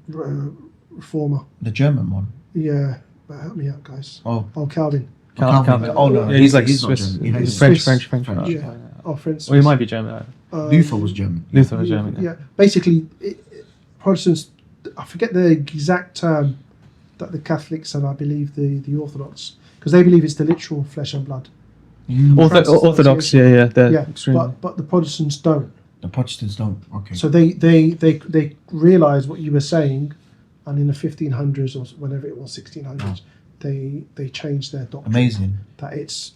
reformer. The German one. Yeah, but help me out, guys. Oh, Calvin. Calvin. Oh no, Yeah, he's like not Swiss. German. He's Swiss. French. Yeah. Oh, French. Well, he might be German. Luther was German. Luther was German. Yeah. Basically, Protestants. I forget the exact term that the Catholics and I believe the Orthodox, because they believe it's the literal flesh and blood. Orthodox, yeah, they're Yeah, extremely. but the Protestants don't. The Protestants don't. Okay. So they realise what you were saying, and in the 1500s or whenever it was, 1600s, they changed their doctrine. Amazing. That it's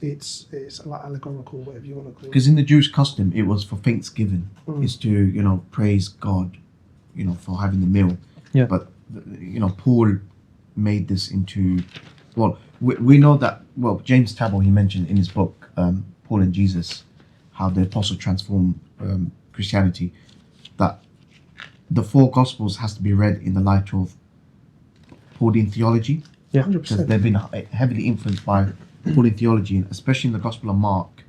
like allegorical, whatever you want to call it. Because in the Jewish custom, it was for Thanksgiving. It's to praise God, for having the meal. Yeah. But Paul made this into, well, we know that. Well, James Tabor, he mentioned in his book, Paul and Jesus, how the apostle transformed Christianity. That the four Gospels has to be read in the light of Pauline theology. Yeah, 100%. Because they've been heavily influenced by Pauline theology, and especially in the Gospel of Mark,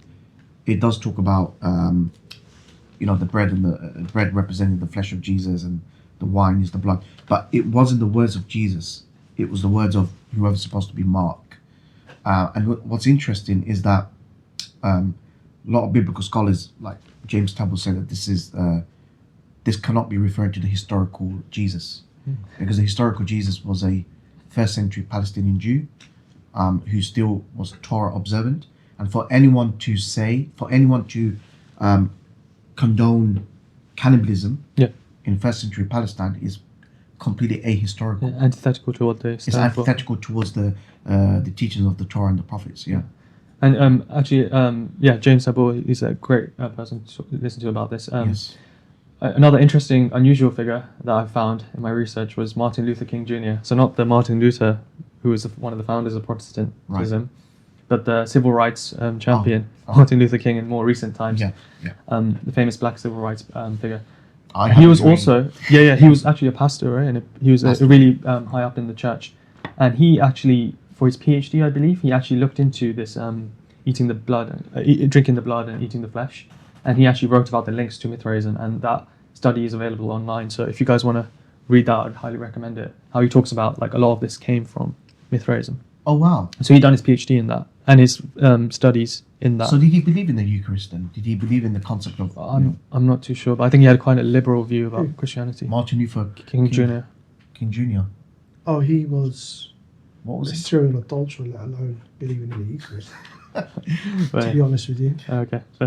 it does talk about the bread and the bread representing the flesh of Jesus, and the wine is the blood. But it wasn't the words of Jesus; it was the words of whoever's supposed to be Mark. And what's interesting is that a lot of biblical scholars, like James Tabor, said that this cannot be referring to the historical Jesus, because the historical Jesus was a first century Palestinian Jew who still was Torah observant, and for anyone to condone cannibalism in first century Palestine is completely ahistorical. Yeah, antithetical to what they It's stand for. antithetical towards the teachings of the Torah and the prophets. Yeah. And actually, James Tabor is a great person to listen to about this. Yes. Another interesting, unusual figure that I found in my research was Martin Luther King Jr. So not the Martin Luther, who was one of the founders of Protestantism, but the civil rights champion, Martin Luther King, in more recent times. Yeah. The famous black civil rights figure. I He have was a dream. also, he was actually a pastor, right? And he was really high up in the church. And he actually, for his PhD, I believe, he actually looked into this eating the blood, drinking the blood and eating the flesh. And he actually wrote about the links to Mithraism, and that study is available online. So if you guys want to read that, I'd highly recommend it. How he talks about like a lot of this came from Mithraism. Oh wow! So he done his PhD in that and his studies in that. So did he believe in the Eucharist then? Did he believe in the concept of I'm not too sure, but I think he had quite a liberal view about Christianity. Martin Luther King Jr. King Jr. Oh, he was What was a it? serial adulterer, let alone believing in the Eucharist. To Right. be honest with you, Okay. I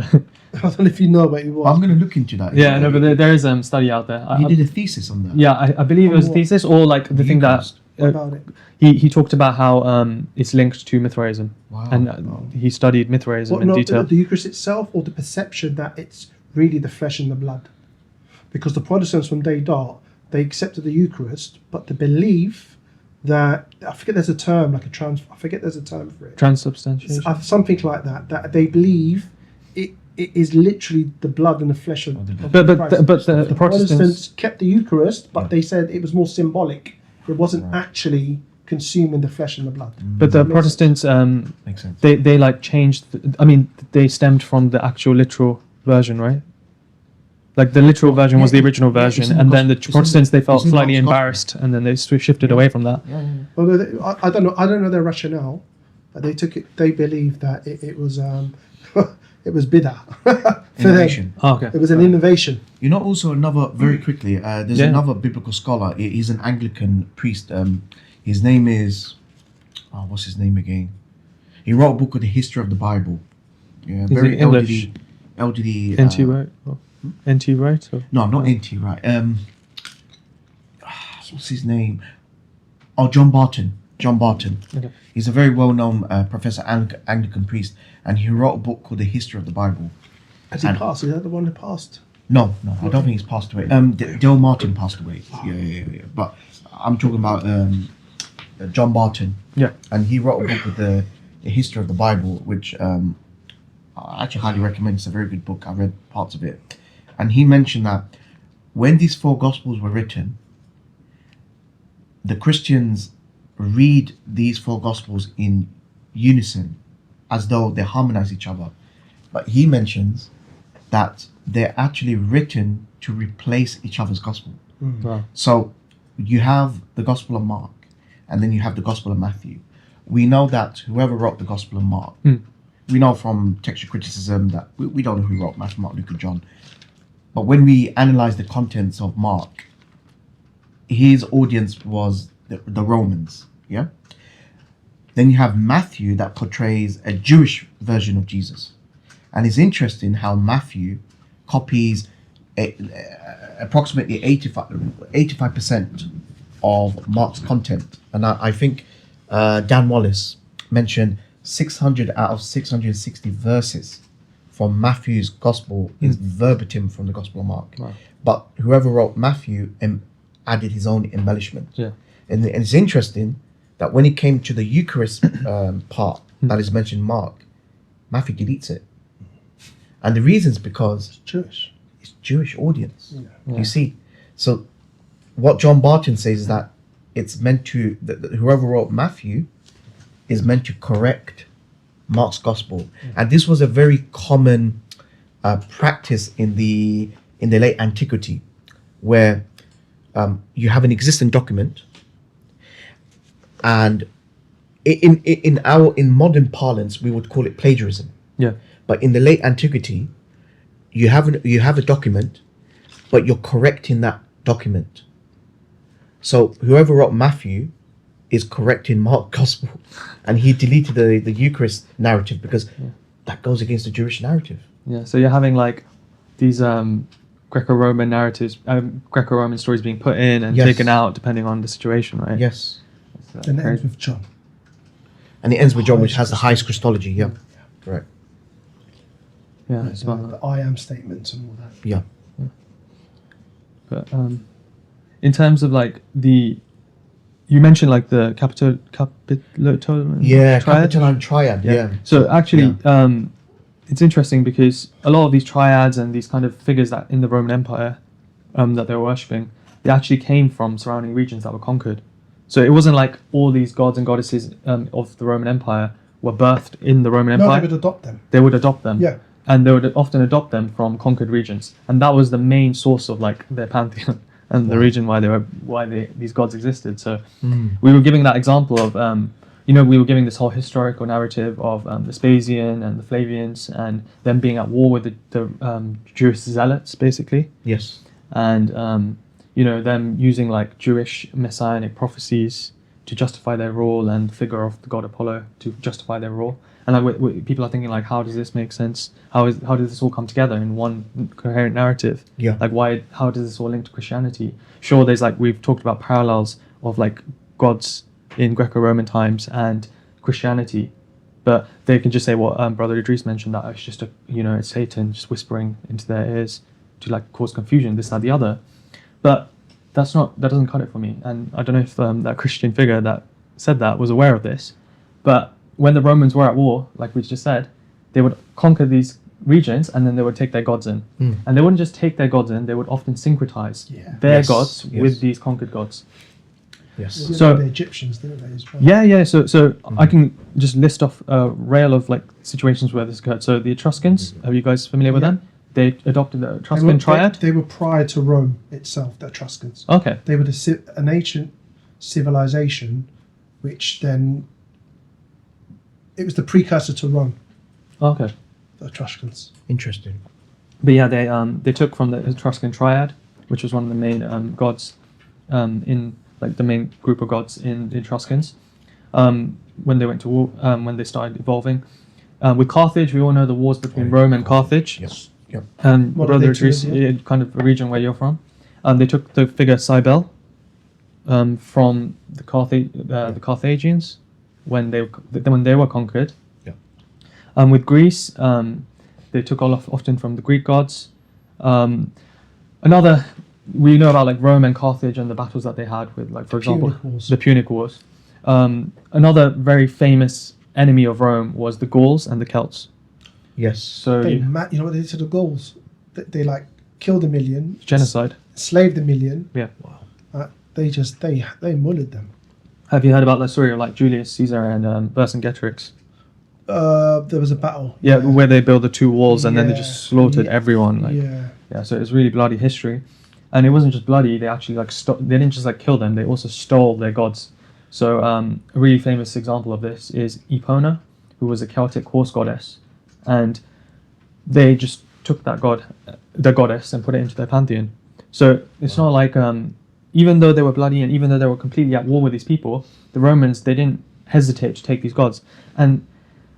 don't know if you know, but he was. I'm going to look into that. Yeah, no, but there is a study out there. He did a thesis on that. Yeah, I believe it was a what? thesis, or like the thing that What about it? he talked about how it's linked to Mithraism, Wow. and he studied Mithraism in Not detail. the Eucharist itself, or the perception that it's really the flesh and the blood. Because the Protestants from day dot, they accepted the Eucharist, but the belief that, I forget there's a term, like I forget there's a term for it. Transubstantiation. Something like that, that they believe it is literally the blood and the flesh of But Christ. the Protestants. kept the Eucharist, but they said it was more symbolic. It wasn't actually consuming the flesh and the blood. But the Protestants, Makes sense. they like changed. They stemmed from the actual literal version, right? Like the literal version was the original it's version, in the and then the Gospel- Protestants they felt it's in slightly Mark's Gospel. embarrassed, and then they shifted away from that. Yeah. Well, I don't know their rationale, but they took it. They believed that it was it was bidah. For them. Innovation. Oh, okay. It was an innovation. You know, also another very quickly. There's Yeah. another biblical scholar. He's an Anglican priest. His name is. Oh, what's his name again? He wrote a book of the history of the Bible. Yeah, Is very it English? elderly. NT right? Oh. NT right? Or? No, not NT, right. What's his name? Oh, John Barton. John Barton. Okay. He's a very well-known professor, Anglican priest, and he wrote a book called The History of the Bible. Has he And- passed? Is that the one that passed? No, I don't think he's passed away. Dale Martin passed away. Yeah. But I'm talking about John Barton, Yeah. and he wrote a book with the a history of the Bible, which I actually highly recommend. It's a very good book. I read parts of it, and he mentioned that when these four Gospels were written, the Christians read these four Gospels in unison, as though they harmonize each other. But he mentions that they're actually written to replace each other's Gospel. Wow. So you have the Gospel of Mark, and then you have the Gospel of Matthew. We know that whoever wrote the Gospel of Mark, we know from textual criticism that we don't know who wrote Matthew, Mark, Luke, and John. But when we analyze the contents of Mark, his audience was the Romans, yeah? Then you have Matthew that portrays a Jewish version of Jesus. And it's interesting how Matthew copies approximately 85% of Mark's content. And I think Dan Wallace mentioned 600 out of 660 verses from Matthew's Gospel is verbatim from the Gospel of Mark. Wow. But whoever wrote Matthew added his own embellishment. Yeah. And it's interesting that when it came to the Eucharist part that is mentioned in Mark, Matthew deletes it. And the reason is because Jewish. it's Jewish audience. Yeah. You see? So what John Barton says is that it's meant to, that whoever wrote Matthew is meant to correct Mark's Gospel. And this was a very common practice in the late antiquity, where you have an existing document, and in modern parlance we would call it plagiarism. Yeah. But in the late antiquity, you have a document, but you're correcting that document. So whoever wrote Matthew is correcting Mark's Gospel, and he deleted the Eucharist narrative because that goes against the Jewish narrative. Yeah. So you're having like these Greco-Roman narratives, Greco-Roman stories being put in and Yes. taken out depending on the situation, right? Yes. That's, And it ends crazy. with John. And it ends with John, which has the highest Christology. Yeah. Correct. Yeah. There's, the I am statements and all that. Yeah. But in terms of like you mentioned like the Capitol Yeah. triad. Capitoline triad. Yeah. So actually, it's interesting because a lot of these triads and these kind of figures that in the Roman Empire that they were worshipping, they actually came from surrounding regions that were conquered. So it wasn't like all these gods and goddesses of the Roman Empire were birthed in the Roman No, Empire. they would adopt them. They would adopt them. Yeah. And they would often adopt them from conquered regions, and that was the main source of like their pantheon and the region why these gods existed. So we were giving that example of we were giving this whole historical narrative of Vespasian and the Flavians and them being at war with the Jewish zealots, basically, Yes. and them using like Jewish messianic prophecies to justify their role, and the figure of the god Apollo to justify their role. And like people are thinking like, how does this make sense? How does this all come together in one coherent narrative? Yeah. Like how does this all link to Christianity? Sure, there's like we've talked about parallels of like gods in Greco-Roman times and Christianity, but they can just say what Brother Idriss mentioned, that it's just it's Satan just whispering into their ears to like cause confusion, this, that, the other. But that doesn't cut it for me. And I don't know if that Christian figure that said that was aware of this, but when the Romans were at war, like we just said, they would conquer these regions and then they would take their gods in. And they wouldn't just take their gods in, they would often syncretize their Yes, gods yes. with these conquered gods. Yes. So- the Egyptians, didn't they, as well? Yeah. So I can just list off a rail of like situations where this occurred. So the Etruscans, are you guys familiar with Yeah. them? They adopted the They Etruscan were, triad. they were prior to Rome itself, the Etruscans. Okay. They were an ancient civilization, which then it was the precursor to Rome, Okay. the Etruscans. Interesting. But yeah, they took from the Etruscan triad, which was one of the main gods in like the main group of gods in the Etruscans. When they went to war, when they started evolving. With Carthage, we all know the wars between Rome and Carthage. Yes. Yep. And What Brother are they to Idriss, India? kind of a region where you're from. They took the figure Cybele from the Carthaginians when they were conquered. Yeah. With Greece, they took often from the Greek gods. Another, we know about like Rome and Carthage and the battles that they had with, like, for example, Punic Wars. the Punic Wars. Another very famous enemy of Rome was the Gauls and the Celts. Yes. So You know what they did to the Gauls? They like killed 1 million, genocide. enslaved 1 million. Yeah. They mullered them. Have you heard about the story of like Julius Caesar and Vercingetorix? There was a battle. Yeah, where they built the two walls and then they Yeah. just slaughtered everyone. Like, Yeah. so it was really bloody history, and it wasn't just bloody. They actually like they didn't just like kill them. They also stole their gods. So a really famous example of this is Epona, who was a Celtic horse goddess, and they just took that the goddess, and put it into their pantheon. So it's not like even though they were bloody and even though they were completely at war with these people, the Romans, they didn't hesitate to take these gods. And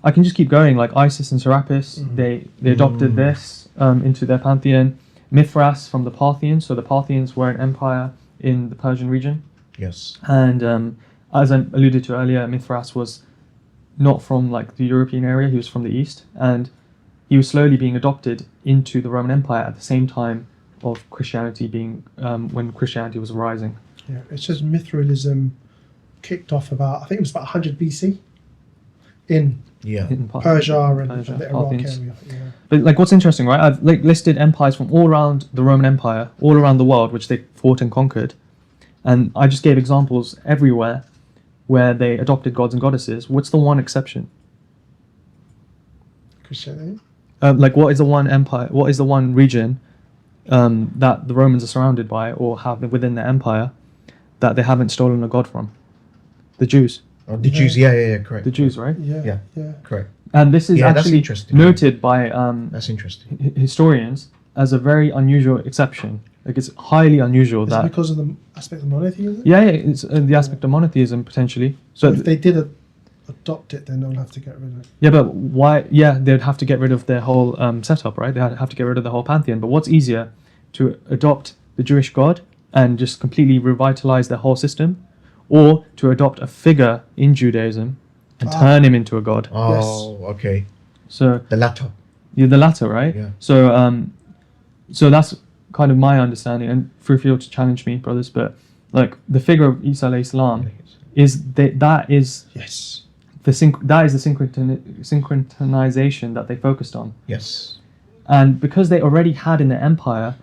I can just keep going, like Isis and Serapis, they adopted this into their pantheon. Mithras from the Parthians, so the Parthians were an empire in the Persian region. Yes. And as I alluded to earlier, Mithras was not from like the European area, he was from the east, and he was slowly being adopted into the Roman Empire at the same time of Christianity being, when Christianity was rising. Yeah, it's just Mithraism kicked off about, I think it was about 100 BC in In Persia and the Iraq Parthians. area. Yeah. But like, what's interesting, right? I've like listed empires from all around the Roman Empire, all around the world, which they fought and conquered, and I just gave examples everywhere where they adopted gods and goddesses. What's the one exception? Christianity. Like, what is the one empire? What is the one region that the Romans are surrounded by or have within their empire that they haven't stolen a god from? The Jews. Oh, the Jews, yeah, correct. The Jews, right? Yeah. Correct. And this is that's actually interesting. noted by That's interesting. historians as a very unusual exception. Like, it's highly unusual Is that. it because of the aspect of monotheism? Yeah, it's the aspect of monotheism potentially. So if they did adopt it, then they'll have to get rid of it. yeah, but why? Yeah, they'd have to get rid of their whole setup, right? They'd have to get rid of the whole pantheon. But what's easier, to adopt the Jewish god and just completely revitalize their whole system, or to adopt a figure in Judaism and turn him into a god? Oh, okay. So The latter. you're the latter, right? Yeah. So that's kind of my understanding, and feel free to challenge me, brothers. But like, the figure of Isa alayhi salam is that is Yes. the synchronization that they focused on. Yes. And because they already had in their empire,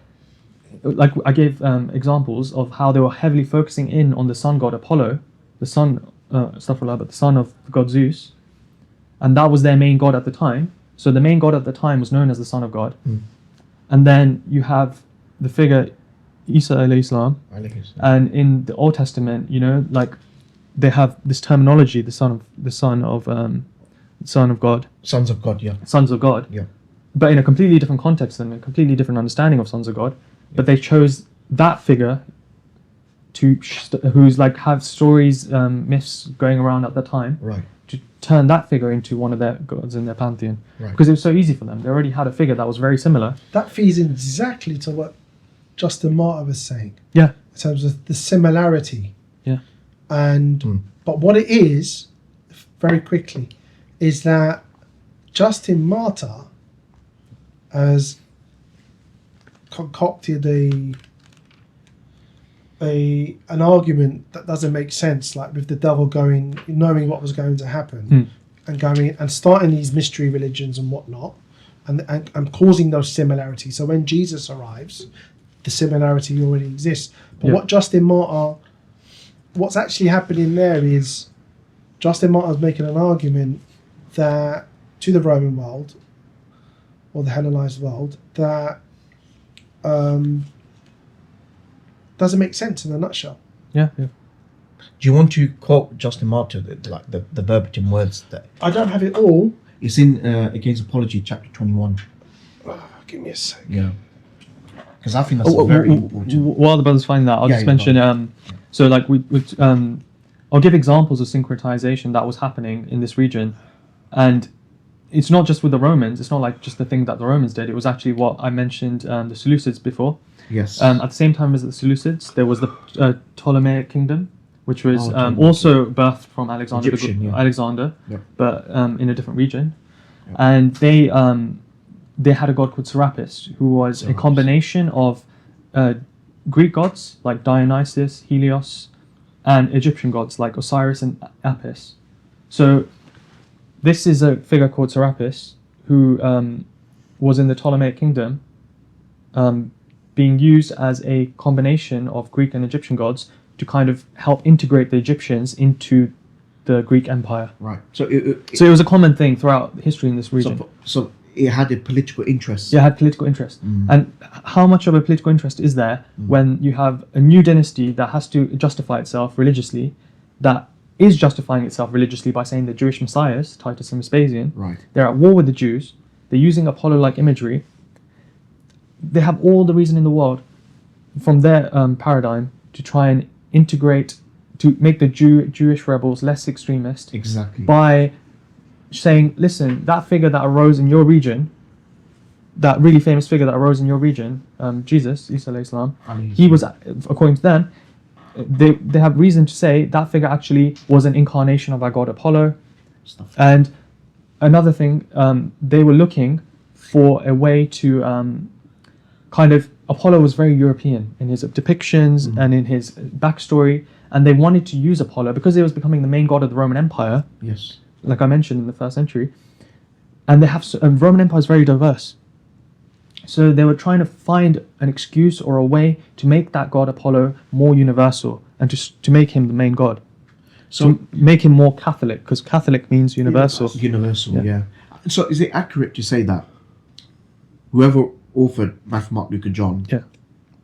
like I gave examples of how they were heavily focusing in on the sun god Apollo, the son of the god Zeus, and that was their main god at the time. So the main god at the time was known as the Son of God. And then you have the figure Isa alayhi salam, and in the Old Testament, like, they have this terminology, the son of God, Sons of God, yeah. sons of God, Yeah. but in a completely different context and a completely different understanding of sons of God. But they chose that figure who's like have stories, myths going around at the time, Right. to turn that figure into one of their gods in their pantheon, Right. because it was so easy for them. They already had a figure that was very similar. That feeds exactly to what Justin Martyr was saying. Yeah. In terms of the similarity. Yeah. And but what it is, very quickly, is that Justin Martyr has concocted an argument that doesn't make sense, like with the devil knowing what was going to happen, and going and starting these mystery religions and whatnot, and causing those similarities. So when Jesus arrives, the similarity already exists. But what Justin Martyr, what's actually happening there is Justin Martyr's making an argument that to the Roman world or the Hellenized world that doesn't make sense in a nutshell. Yeah. Do you want to quote Justin Martyr, the verbatim words that I don't have it all. it's in Against Apology, chapter 21? Give me a sec. Yeah. Because I think that's a very important. While the brothers find that, I'll just mention. So like I'll give examples of synchronization that was happening in this region, and it's not just with the Romans. It's not like just the thing that the Romans did. It was actually what I mentioned, the Seleucids before. Yes. At the same time as the Seleucids, there was the Ptolemaic kingdom, which was also birthed from Alexander, Egyptian, but in a different region, and they had a god called Serapis, who was a combination of Greek gods like Dionysus, Helios, and Egyptian gods like Osiris and Apis. So this is a figure called Serapis, who was in the Ptolemaic kingdom, being used as a combination of Greek and Egyptian gods to kind of help integrate the Egyptians into the Greek Empire. Right. So it was a common thing throughout history in this region. So it had a political interest. Yeah, it had political interest. And how much of a political interest is there when you have a new dynasty that has to justify itself religiously, that is justifying itself religiously by saying the Jewish messiahs, Titus and Vespasian, Right. they're at war with the Jews, they're using Apollo-like imagery, they have all the reason in the world from their paradigm to try and integrate, to make the Jewish rebels less extremist Exactly. by saying, listen, that figure that arose in your region, that really famous figure that arose in your region, Jesus, Isa alayhi salam, he was, according to them, they have reason to say that figure actually was an incarnation of our god Apollo. Stuff. And another thing, they were looking for a way to kind of, Apollo was very European in his depictions and in his backstory, and they wanted to use Apollo because it was becoming the main god of the Roman Empire, Yes. like I mentioned in the first century. And they have Roman Empire is very diverse. So they were trying to find an excuse or a way to make that god Apollo more universal and to make him the main god. So to make him more Catholic, because Catholic means universal. Universal, yeah. So is it accurate to say that whoever authored Matthew, Mark, Luke, and John Yeah.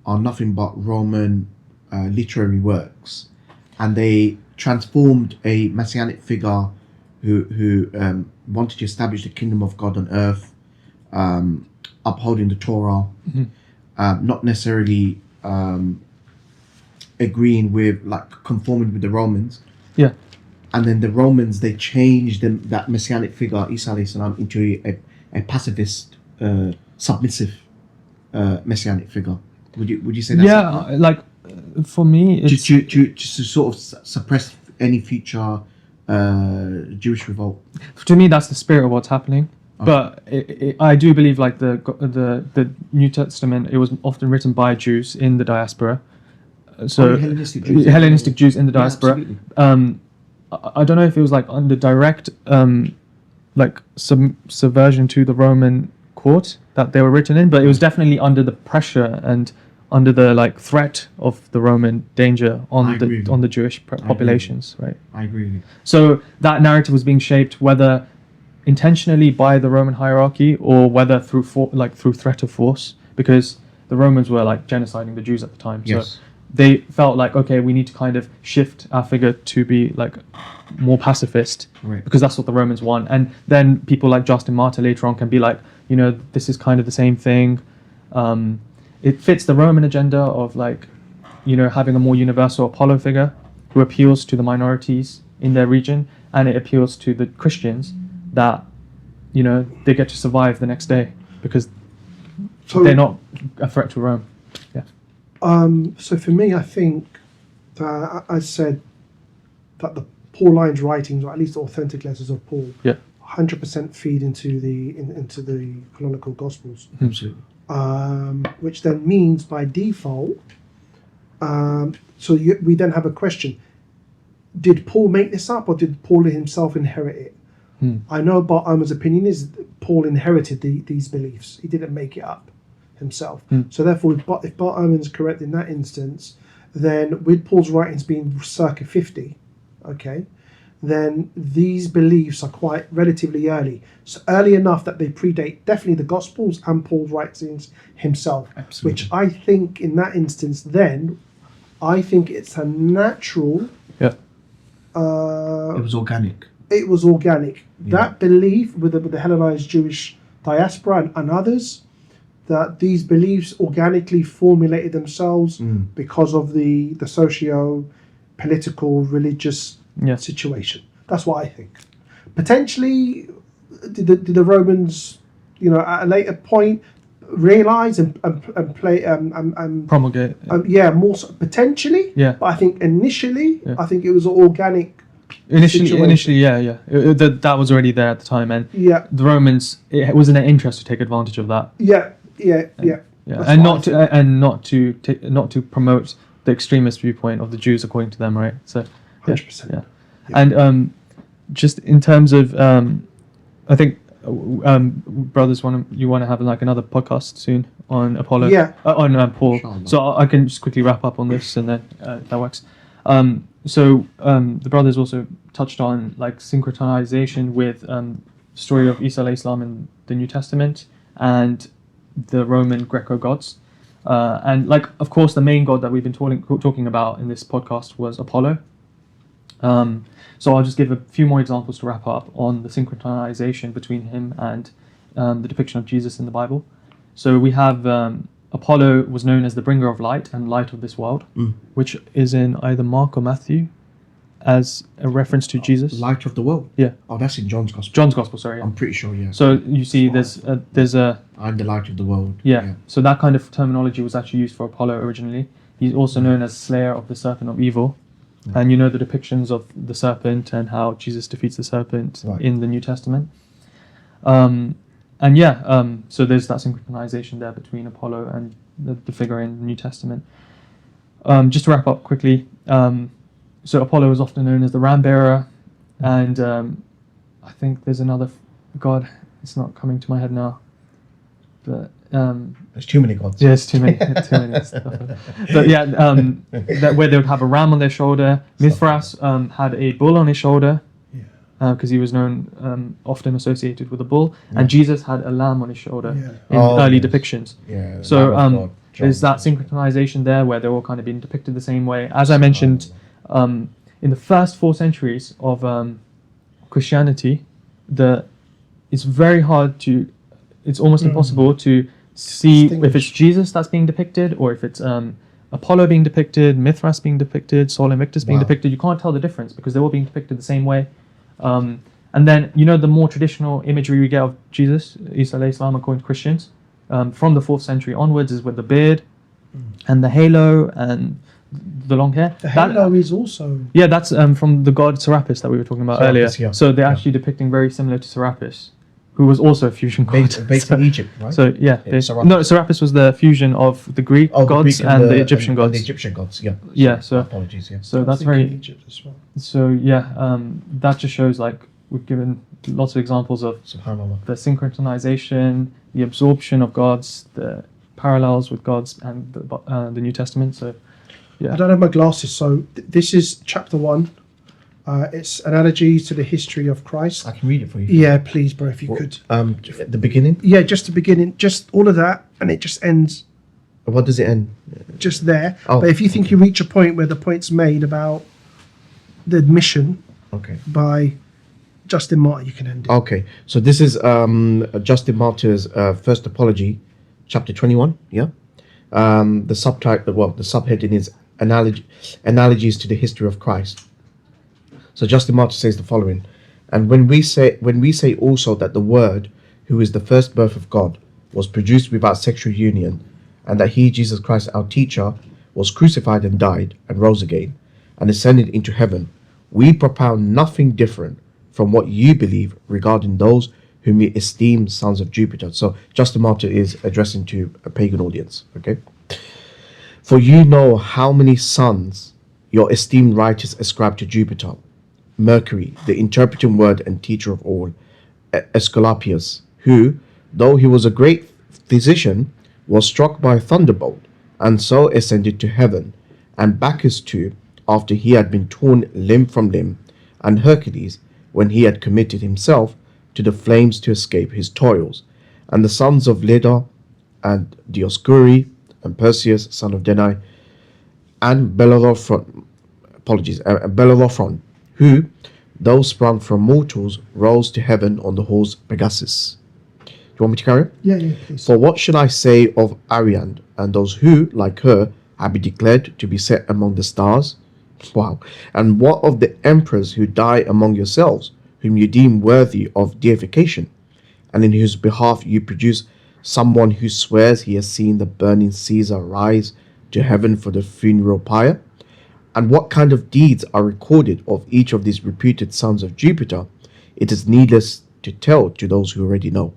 are nothing but Roman literary works, and they transformed a messianic figure who wanted to establish the kingdom of God on earth, upholding the Torah, not necessarily agreeing with, like, conforming with the Romans. Yeah. And then the Romans, they changed that messianic figure, Isa alayhi salam, into a pacifist, submissive messianic figure. Would you say that's Yeah, like for me, it's to sort of suppress any future Jewish revolt? to me that's the spirit of what's happening. But I do believe, like the New Testament, it was often written by Jews in the diaspora. So Hellenistic Jews. Hellenistic Jews in the diaspora. absolutely. I don't know if it was like under direct like subversion to the Roman court that they were written in, but it was definitely under the pressure and under the like threat of the Roman danger on the Jewish populations, right? I agree with you. So that narrative was being shaped whether intentionally by the Roman hierarchy or whether through through threat of force, because the Romans were like genociding the Jews at the time. Yes. So they felt like, okay, we need to kind of shift our figure to be like more pacifist, Right. because that's what the Romans want. And then people like Justin Martyr later on can be like, you know, this is kind of the same thing. It fits the Roman agenda of like, you know, having a more universal Apollo figure who appeals to the minorities in their region, and it appeals to the Christians that, you know, they get to survive the next day because they're not a threat to Rome. Yeah. So for me, I think that I said that the Pauline's writings, or at least the authentic letters of Paul, Yeah. 100% feed into the canonical Gospels. Absolutely. Which then means by default, we then have a question: did Paul make this up, or did Paul himself inherit it? I know Bart Ehrman's opinion is Paul inherited these beliefs. He didn't make it up himself. So therefore, if Bart Ehrman's correct in that instance, then with Paul's writings being circa 50, okay, then these beliefs are quite relatively early. So early enough that they predate definitely the Gospels and Paul's writings himself. Absolutely. Which I think in that instance then, I think it's a natural... Yeah. It was organic. It was organic. Yeah. That belief with the Hellenized Jewish diaspora and others, that these beliefs organically formulated themselves because of the socio-political, religious situation. That's what I think. Potentially, did the Romans, you know, at a later point, realize and play Promulgate. more so, potentially. Yeah. But I think initially, I think it was an organic. Initially, yeah. That was already there at the time, and the Romans, it was in their interest to take advantage of that. Yeah. Yeah, and not to promote the extremist viewpoint of the Jews according to them, right? So, 100%. yeah. And just in terms of I think brothers you want to have like another podcast soon on Apollo. Yeah. On Paul. Inshallah. So I can just quickly wrap up on this, and then if that works. The brothers also touched on like synchronization with story of Isa alayhi salam in the New Testament and the Roman Greco gods. And like, of course, the main god that we've been talking about in this podcast was Apollo. So I'll just give a few more examples to wrap up on the synchronization between him and the depiction of Jesus in the Bible. So we have Apollo was known as the bringer of light and light of this world, which is in either Mark or Matthew as a reference to Jesus. Light of the world. Yeah. Oh, that's in John's Gospel. John's Gospel, sorry. Yeah. I'm pretty sure, yeah. So you see there's a I'm the light of the world. yeah. So that kind of terminology was actually used for Apollo originally. He's also known as Slayer of the Serpent of Evil. And you know the depictions of the serpent and how Jesus defeats the serpent in the New Testament. So there's that synchronization there between Apollo and the figure in the New Testament. Just to wrap up quickly, so Apollo is often known as the ram bearer, and I think there's another god. It's not coming to my head now, but There's too many gods. yes, too many stuff. But yeah, that where they would have a ram on their shoulder. Mithras had a bull on his shoulder, because he was known often associated with a bull, and Jesus had a lamb on his shoulder in early depictions. Yeah. So Lamb of God, there's John. that synchronization there where they're all kind of being depicted the same way. As I mentioned, in the first 4 centuries of Christianity, it's very hard to, it's almost impossible to see if it's Jesus that's being depicted or if it's Apollo being depicted, Mithras being depicted, Sol Invictus being depicted. You can't tell the difference because they're all being depicted the same way. And then, the more traditional imagery we get of Jesus, Isa alayhi salam, according to Christians, from the 4th century onwards is with the beard and the halo and the long hair. The halo is also... Yeah, that's from the god Serapis that we were talking about earlier. Serapis, yeah. So they're actually depicting very similar to Serapis, who was also a fusion god. Based in Egypt, right? So yeah, Serapis. Serapis was the fusion of the Greek gods and the Egyptian gods. The Egyptian gods, yeah. Yeah, so apologies, yeah. so that's thinking very. Egypt as well. So yeah, that just shows like we've given lots of examples of Subhanallah. the synchronization, the absorption of gods, the parallels with gods, and the New Testament. So yeah, I don't have my glasses, so this is chapter 1. It's analogy to the history of Christ. I can read it for you. Yeah, please, bro, if you could. At the beginning, Yeah, just the beginning, just all of that, and it just ends what does it end? just there. Oh, But if you think you reach a point where the point's made about the admission Okay. by Justin Martyr, you can end it. Okay, so this is Justin Martyr's first apology, chapter 21. Yeah, the subtitle, the subheading is analogies to the history of Christ. So Justin Martyr says the following: and when we say also that the Word, who is the first birth of God, was produced without sexual union, and that He, Jesus Christ, our teacher, was crucified and died and rose again, and ascended into heaven, we propound nothing different from what you believe regarding those whom you esteem sons of Jupiter. So Justin Martyr is addressing to a pagan audience. Okay, for you know how many sons your esteemed writers ascribe to Jupiter. Mercury, the interpreting word and teacher of all, Aesculapius, who, though he was a great physician, was struck by a thunderbolt, and so ascended to heaven, and Bacchus too, after he had been torn limb from limb, and Hercules, when he had committed himself to the flames to escape his toils, and the sons of Leda, and Dioscuri, and Perseus, son of Denai, and Bellerophon, who, though sprung from mortals, rose to heaven on the horse Pegasus. Do you want me to carry on? Yeah, please. For what should I say of Ariadne and those who, like her, have been declared to be set among the stars? Wow. And what of the emperors who die among yourselves, whom you deem worthy of deification, and in whose behalf you produce someone who swears he has seen the burning Caesar rise to heaven for the funeral pyre? And what kind of deeds are recorded of each of these reputed sons of Jupiter, it is needless to tell to those who already know.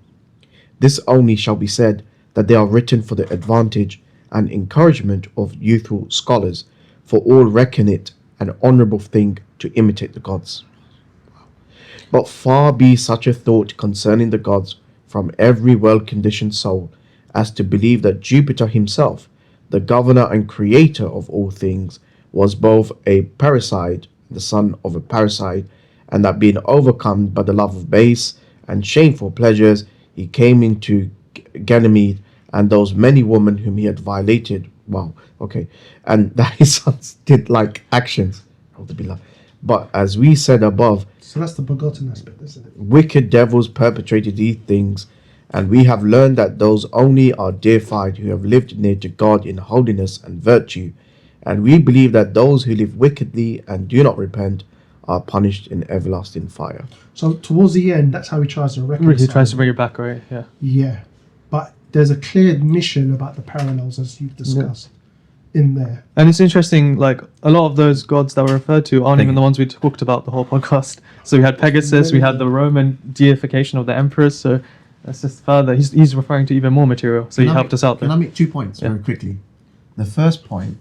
This only shall be said, that they are written for the advantage and encouragement of youthful scholars, for all reckon it an honourable thing to imitate the gods. But far be such a thought concerning the gods from every well-conditioned soul, as to believe that Jupiter himself, the governor and creator of all things, was both a parasite, the son of a parasite, and that being overcome by the love of base and shameful pleasures, he came into Ganymede and those many women whom he had violated. Wow, okay. And that his sons did like actions. But as we said above, So that's the begotten aspect, isn't it? wicked devils perpetrated these things, and we have learned that those only are deified who have lived near to God in holiness and virtue. And we believe that those who live wickedly and do not repent are punished in everlasting fire. So towards the end, that's how he tries to reconcile. He tries to bring it back, right? Yeah. Yeah, but there's a clear admission about the parallels, as you've discussed, in there. And it's interesting, like, a lot of those gods that were referred to aren't even the ones we talked about the whole podcast. So we had Pegasus, we had the Roman deification of the emperors, so that's just further. He's referring to even more material, so he helped us out there. Can I make 2 points very quickly? The first point,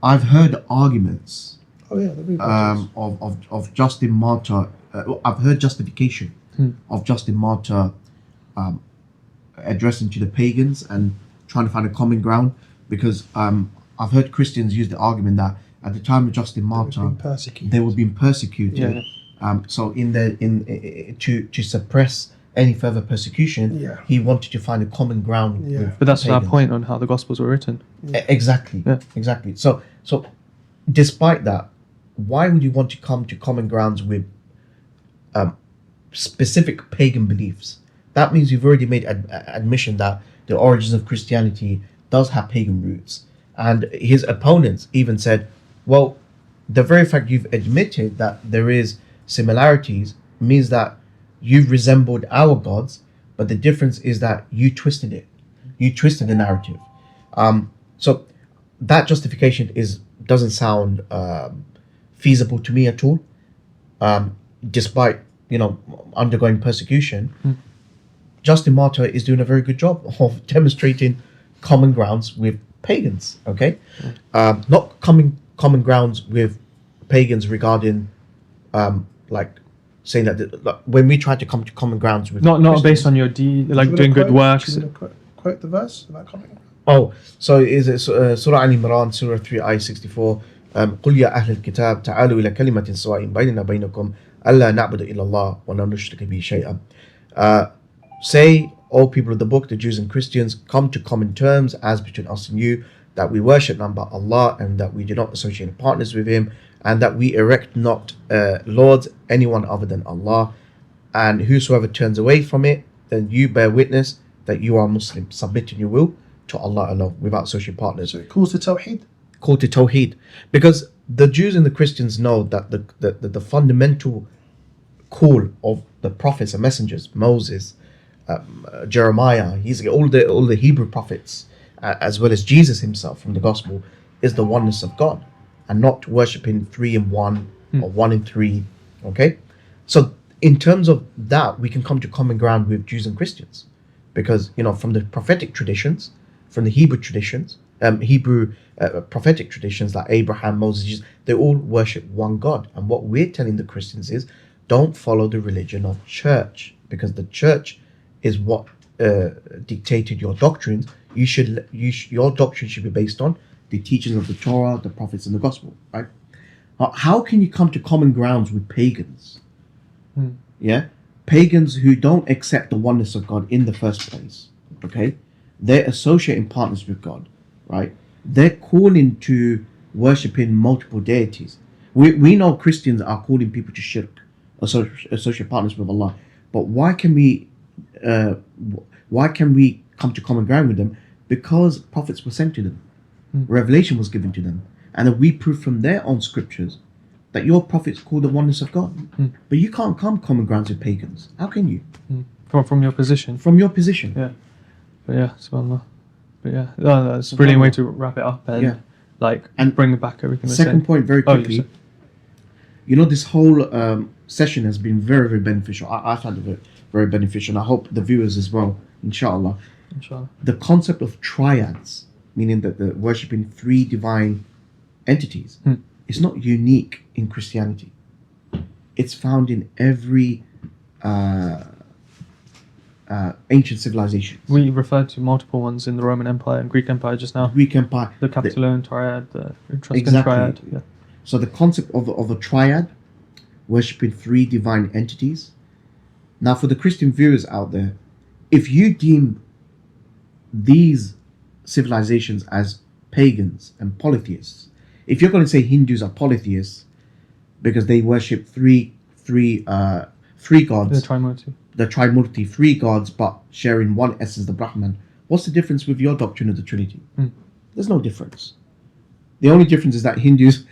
I've heard arguments Oh yeah, the rebuttals. of Justin Martyr. I've heard justification of Justin Martyr addressing to the pagans and trying to find a common ground, because I've heard Christians use the argument that at the time of Justin Martyr, they were being persecuted. So to suppress any further persecution, he wanted to find a common ground. With But that's our pagans. point on how the Gospels were written. Exactly. Yeah. Exactly. So despite that, why would you want to come to common grounds with specific pagan beliefs? That means you've already made admission that the origins of Christianity does have pagan roots. And his opponents even said, well, the very fact you've admitted that there is similarities means that you've resembled our gods, but the difference is that you twisted it. You twisted the narrative. So that justification doesn't sound feasible to me at all. Despite undergoing persecution, Justin Martyr is doing a very good job of demonstrating common grounds with pagans. Okay, not common grounds with pagans regarding like saying that when we try to come to common grounds with Not Christians- based on your deed, like doing good works. Quote the verse about coming. Oh, so is it Surah Al-Imran, Surah 3, Ayah 64? قل يا أهل الكتاب تعالوا إلى كلمة سواء بيننا وبينكم ألا نعبد إلا الله ولا نشرك به شيئا. Say, all people of the book, the Jews and Christians, come to common terms as between us and you, that we worship none but Allah, and that we do not associate partners with Him, and that we erect not lords anyone other than Allah. And whosoever turns away from it, then you bear witness that you are Muslim, submitting your will to Allah alone, without associating partners. So it calls to Tawheed. Call to Tawheed, because the Jews and the Christians know that the fundamental call of the prophets and messengers, Moses, Jeremiah, all the Hebrew prophets, as well as Jesus himself from the Gospel, is the oneness of God, and not worshipping 3 in 1 or 1 in 3. Okay, so in terms of that, we can come to common ground with Jews and Christians, because from the prophetic traditions, from the Hebrew traditions, prophetic traditions like Abraham, Moses, Jesus, they all worship one God. And what we're telling the Christians is, don't follow the religion of church, because the church is what dictated your doctrines. Your doctrine should be based on the teachings of the Torah, the prophets, and the gospel. Right? How can you come to common grounds with pagans? Yeah, pagans who don't accept the oneness of God in the first place. Okay, they're associating partners with God. Right? They're calling to worshipping multiple deities. We know Christians are calling people to shirk, associate partners with Allah. But why can we come to common ground with them? Because prophets were sent to them, revelation was given to them, and then we prove from their own scriptures that your prophets call the oneness of God. But you can't come common grounds with pagans. How can you? From your position. From your position. Yeah. But yeah, subhanAllah. But yeah, that's a brilliant way to wrap it up and and bring back everything. Second point, very quickly. This whole session has been very, very beneficial. I found it very, very beneficial. And I hope the viewers as well, inshallah. The concept of triads, meaning that the worshipping 3 divine entities, is not unique in Christianity. it's found in every ancient civilization. We referred to multiple ones in the Roman Empire and Greek Empire just now. Greek Empire. The Capitoline Triad, the Etruscan Exactly. Triad. Yeah. So the concept of a triad, worshipping three divine entities. Now, for the Christian viewers out there, if you deem these civilizations as pagans and polytheists, if you're going to say Hindus are polytheists because they worship three gods, The Trimurti. the Trimurti, three gods, but sharing one essence, the Brahman, what's the difference with your doctrine of the Trinity? There's no difference. The only difference is that Hindus,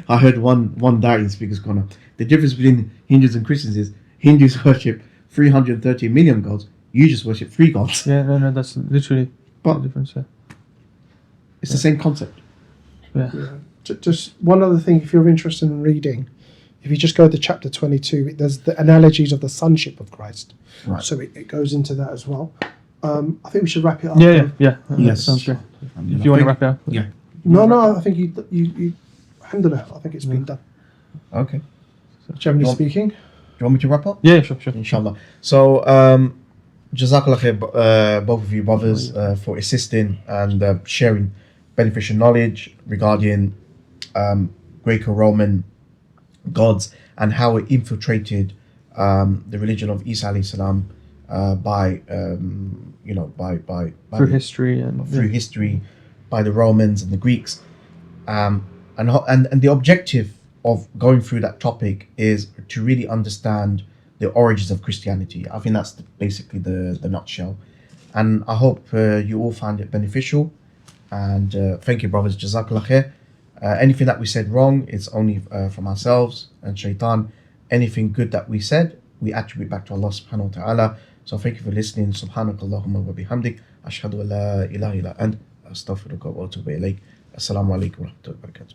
I heard one Dari speaker's corner, the difference between Hindus and Christians is Hindus worship 330 million gods, you just worship three gods. Yeah, no, that's literally But the difference. Yeah. it's the same concept. Yeah. Just one other thing, if you're interested in reading, if you just go to chapter 22, there's the analogies of the sonship of Christ. Right. So it goes into that as well. I think we should wrap it up. Yeah. Yes. Sounds great. If you want to wrap it up. Yeah. No, I think you alhamdulillah, I think it's been done. Okay. Generally Well- speaking. Do you want me to wrap up? Yeah, sure. Inshallah. So, Jazakallah khair, both of you brothers, for assisting and sharing beneficial knowledge regarding Greco Roman gods and how it infiltrated the religion of Isa alayhi salam by Through history and through history by the Romans and the Greeks, and the objective of going through that topic is to really understand the origins of Christianity. I think that's basically the nutshell, and I hope you all found it beneficial. And thank you, brothers. Jazakallah khair. Anything that we said wrong, it's only from ourselves and shaitan. Anything good that we said, we attribute back to Allah subhanahu wa ta'ala. So thank you for listening. Subhanakallahumma wa bihamdik. Ashhadu an la ilaha illa ant. Astaghfiruka wa atubu ilayk. Assalamu alaikum wa rahmatullahi wa barakatuh.